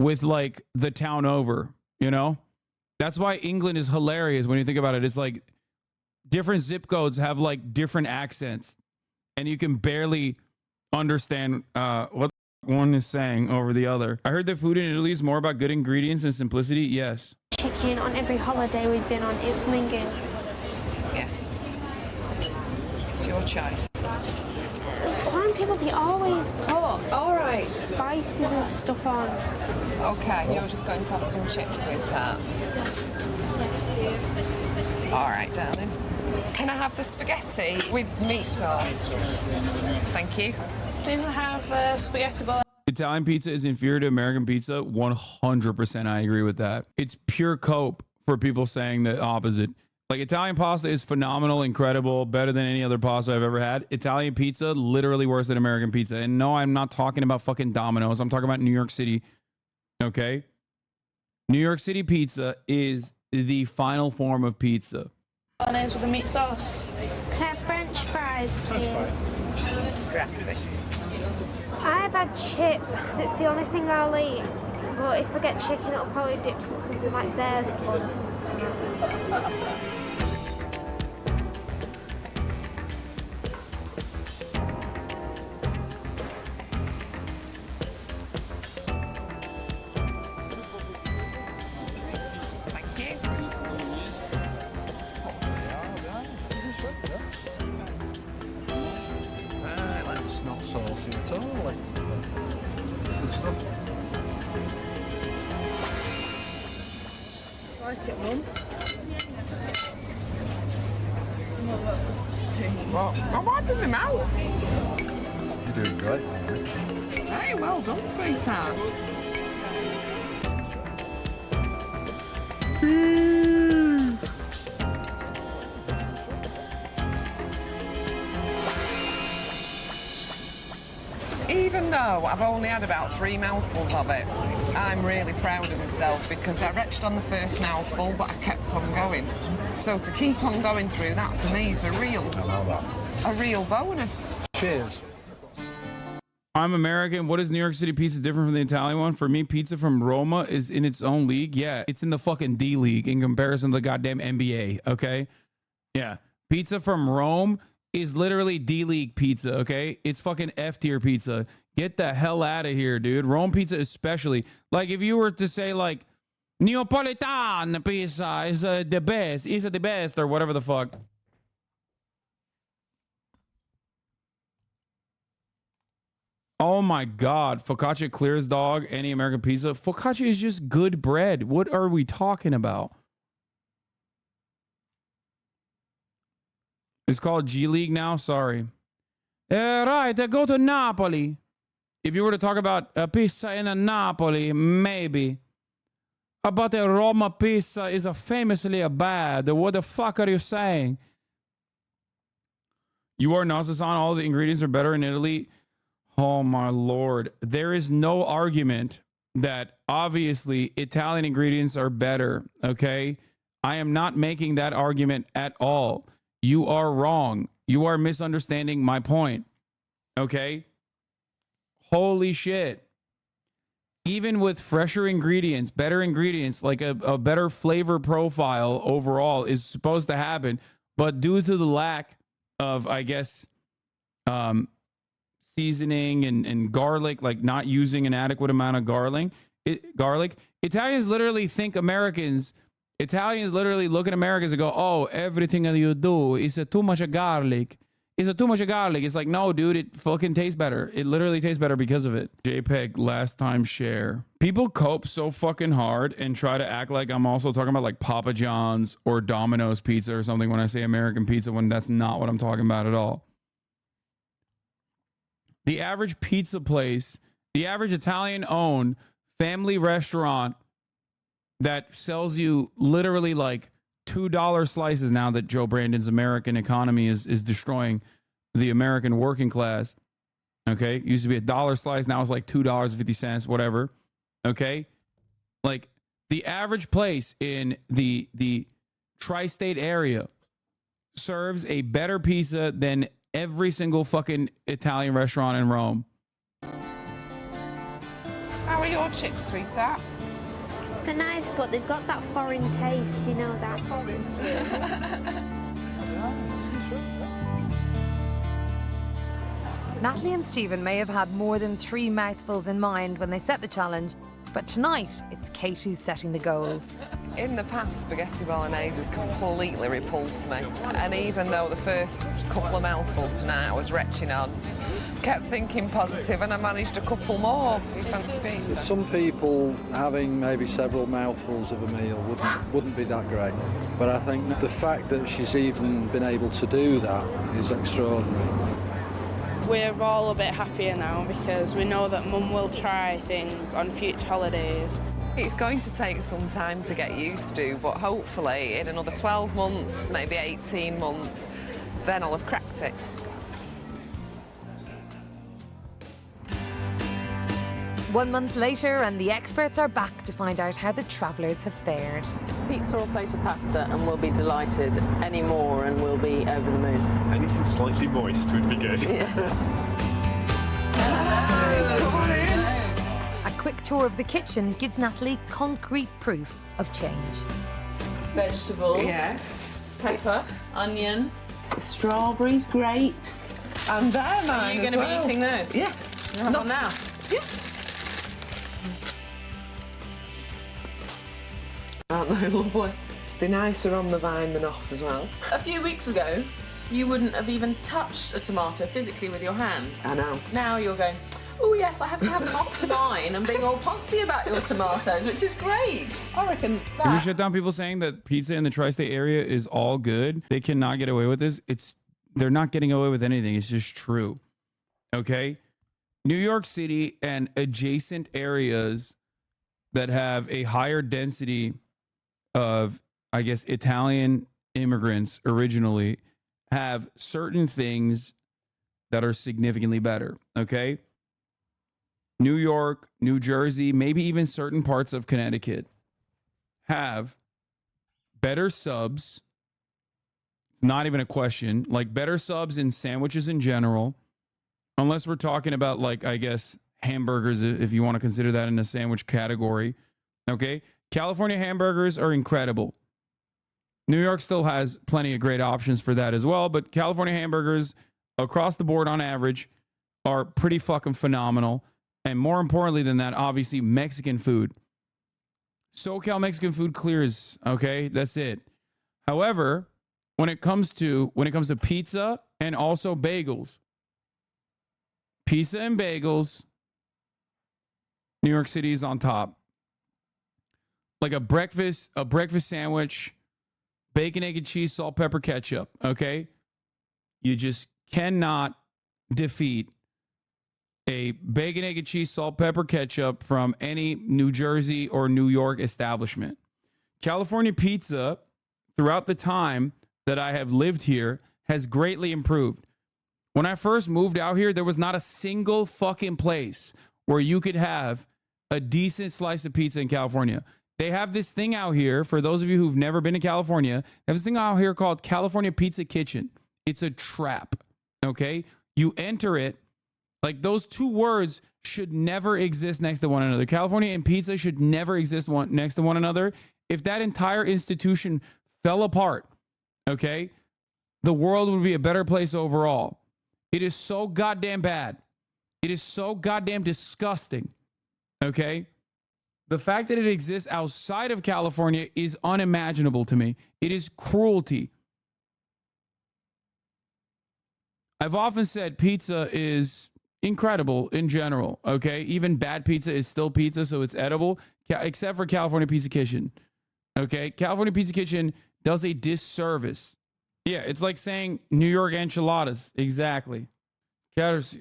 Speaker 2: with like the town over, you know? That's why England is hilarious when you think about it. It's like different zip codes have like different accents, and you can barely understand what one is saying over the other. I heard that food in Italy is more about good ingredients and simplicity. Yes.
Speaker 8: chicken on every holiday we've been on. It's minging.
Speaker 1: Yeah. It's your choice.
Speaker 8: Foreign people, they always put spices and stuff on.
Speaker 1: Okay, you're just going to have some chips, sweetheart. All right, darling. Can I have the spaghetti with meat sauce? Thank you.
Speaker 11: Didn't have spaghetti bowl.
Speaker 2: Italian pizza is inferior to American pizza. 100% I agree with that. It's pure cope for people saying the opposite. Like, Italian pasta is phenomenal, incredible, better than any other pasta I've ever had. Italian pizza, literally worse than American pizza. And no, I'm not talking about fucking Domino's. I'm talking about New York City. Okay? New York City pizza is the final form of pizza.
Speaker 11: Mayonnaise with the meat sauce.
Speaker 8: Can I have French fries, please?
Speaker 1: Grazie.
Speaker 8: I've had chips because it's the only thing I'll eat. But if I get chicken, it'll probably dip in something like bear's blood or something.
Speaker 7: It's not saucy at all. Good stuff.
Speaker 11: Like it, Mum. No, that's disgusting.
Speaker 1: Well, I'm wiping my mouth.
Speaker 7: You're doing great, man.
Speaker 1: Hey, well done, sweetheart. Even though I've only had about 3 mouthfuls of it, I'm really proud of myself because I retched on the first mouthful, but I kept on going. So to keep on going through that, for me, is a real bonus.
Speaker 7: Cheers.
Speaker 2: I'm American. What is New York City pizza different from the Italian one? For me, pizza from Roma is in its own league. Yeah, it's in the fucking D League in comparison to the goddamn NBA, okay? Yeah. Pizza from Rome is literally D League pizza, okay? It's fucking F tier pizza. Get the hell out of here, dude. Rome pizza especially. Like, if you were to say, like, Neapolitan pizza is the best, or whatever the fuck. Oh my God. Focaccia clears dog any American pizza. Focaccia is just good bread. What are we talking about? It's called G League now. Sorry. Right. Go to Napoli. If you were to talk about a pizza in a Napoli, maybe. But a Roma pizza is famously bad. What the fuck are you saying? You are Nasasan. All the ingredients are better in Italy. Oh my Lord. There is no argument that obviously Italian ingredients are better. Okay. I am not making that argument at all. You are wrong. You are misunderstanding my point. Okay. Holy shit. Even with fresher ingredients, better ingredients, like a better flavor profile overall is supposed to happen. But due to the lack of, I guess, seasoning and garlic, like not using an adequate amount of garlic, Italians literally look at Americans and go, oh, everything that you do is too much garlic. It's like, no, dude, it fucking tastes better. It literally tastes better because of it. JPEG, last time share. People cope so fucking hard and try to act like I'm also talking about like Papa John's or Domino's pizza or something when I say American pizza, when that's not what I'm talking about at all. The average pizza place, the average Italian-owned family restaurant that sells you literally like $2 slices now that Joe Brandon's American economy is destroying the American working class. Okay. It used to be $1 slice. Now it's like $2.50, whatever. Okay. Like the average place in the tri-state area serves a better pizza than every single fucking Italian restaurant in Rome.
Speaker 19: How are your chips, sweetheart?
Speaker 8: They're nice, but they've got that foreign taste, you know that.
Speaker 3: Natalie and Stephen may have had more than 3 mouthfuls in mind when they set the challenge, but tonight it's Kate who's setting the goals.
Speaker 1: In the past, spaghetti bolognese has completely repulsed me. And even though the first couple of mouthfuls tonight I was retching on, kept thinking positive and I managed a couple more. You fancy pizza?
Speaker 14: Some people having maybe several mouthfuls of a meal wouldn't be that great. But I think the fact that she's even been able to do that is extraordinary.
Speaker 11: We're all a bit happier now because we know that Mum will try things on future holidays.
Speaker 1: It's going to take some time to get used to, but hopefully in another 12 months, maybe 18 months, then I'll have cracked it.
Speaker 3: One month later, and the experts are back to find out how the travellers have fared.
Speaker 4: Pizza or plate of pasta, and we'll be delighted. Any more, and we'll be over the moon.
Speaker 10: Anything slightly moist would be good.
Speaker 3: A quick tour of the kitchen gives Natalie concrete proof of change.
Speaker 4: Vegetables.
Speaker 1: Yes.
Speaker 4: Pepper. Onion.
Speaker 1: Strawberries, grapes. And they're mine.
Speaker 4: Are you going to be eating those?
Speaker 1: Yes.
Speaker 4: You have one now?
Speaker 1: Yeah. Aren't they lovely? They're nicer on the vine than off as well.
Speaker 4: A few weeks ago, you wouldn't have even touched a tomato physically with your hands.
Speaker 1: I know.
Speaker 4: Now you're going, oh yes, I have to have them off the vine, and being all poncy about your tomatoes, which is great. I reckon that.
Speaker 2: Can we shut down people saying that pizza in the tri-state area is all good? They cannot get away with this. They're not getting away with anything. It's just true. Okay? New York City and adjacent areas that have a higher density of, I guess, Italian immigrants originally have certain things that are significantly better. Okay? New York, New Jersey, maybe even certain parts of Connecticut have better subs. It's not even a question. Like better subs in sandwiches in general, unless we're talking about, like, I guess, hamburgers, if you want to consider that in a sandwich category. Okay? California hamburgers are incredible. New York still has plenty of great options for that as well, but California hamburgers across the board on average are pretty fucking phenomenal. And more importantly than that, obviously, Mexican food. SoCal Mexican food clears, okay? That's it. However, when it comes to pizza and also bagels, pizza and bagels. New York City is on top. Like a breakfast sandwich, bacon, egg, and cheese, salt, pepper, ketchup. Okay, you just cannot defeat a bacon, egg, and cheese, salt, pepper, ketchup from any New Jersey or New York establishment. California pizza, throughout the time that I have lived here, has greatly improved. When I first moved out here, there was not a single fucking place where you could have a decent slice of pizza in California. They have this thing out here, for those of you who've never been to California, they have this thing out here called California Pizza Kitchen. It's a trap, okay? You enter it, like those two words should never exist next to one another. California and pizza should never exist next to one another. If that entire institution fell apart, okay, the world would be a better place overall. It is so goddamn bad. It is so goddamn disgusting, okay? The fact that it exists outside of California is unimaginable to me. It is cruelty. I've often said pizza is incredible in general, okay? Even bad pizza is still pizza, so it's edible, except for California Pizza Kitchen, okay? California Pizza Kitchen does a disservice. Yeah, it's like saying New York enchiladas. Exactly. Chatters,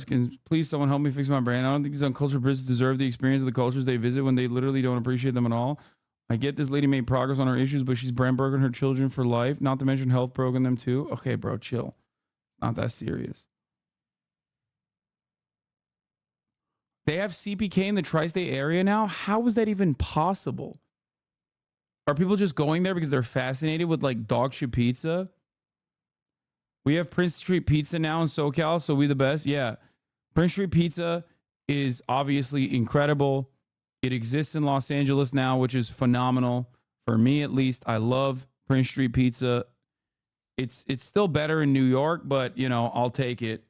Speaker 2: can please someone help me fix my brain? I don't think these uncultured Brits deserve the experience of the cultures they visit when they literally don't appreciate them at all. I get this lady made progress on her issues, but she's brand broken her children for life. Not to mention health broken them too. Okay, bro, chill. Not that serious. They have CPK in the tri-state area now? How is that even possible? Are people just going there because they're fascinated with like dog shit pizza? We have Prince Street Pizza now in SoCal, so we the best. Yeah. Prince Street Pizza is obviously incredible. It exists in Los Angeles now, which is phenomenal. For me, at least, I love Prince Street Pizza. It's still better in New York, but, you know, I'll take it.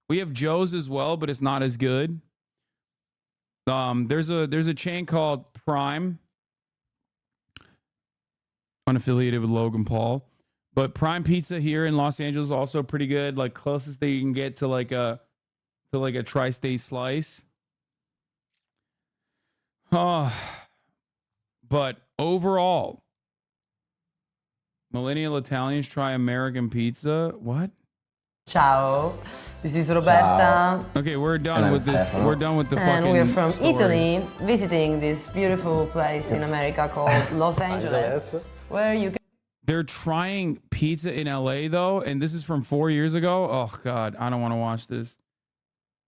Speaker 2: We have Joe's as well, but it's not as good. There's a chain called Prime, unaffiliated with Logan Paul. But Prime Pizza here in Los Angeles is also pretty good. Like closest that you can get to like a tri-state slice. But overall, millennial Italians try American pizza. What?
Speaker 20: Ciao, this is Roberta.
Speaker 2: Okay, we're done with this. We're done with the fucking
Speaker 20: And we're from
Speaker 2: story.
Speaker 20: Italy, visiting this beautiful place in America called Los Angeles, where you can.
Speaker 2: They're trying pizza in LA though, and this is from 4 years ago. Oh God, I don't want to watch this.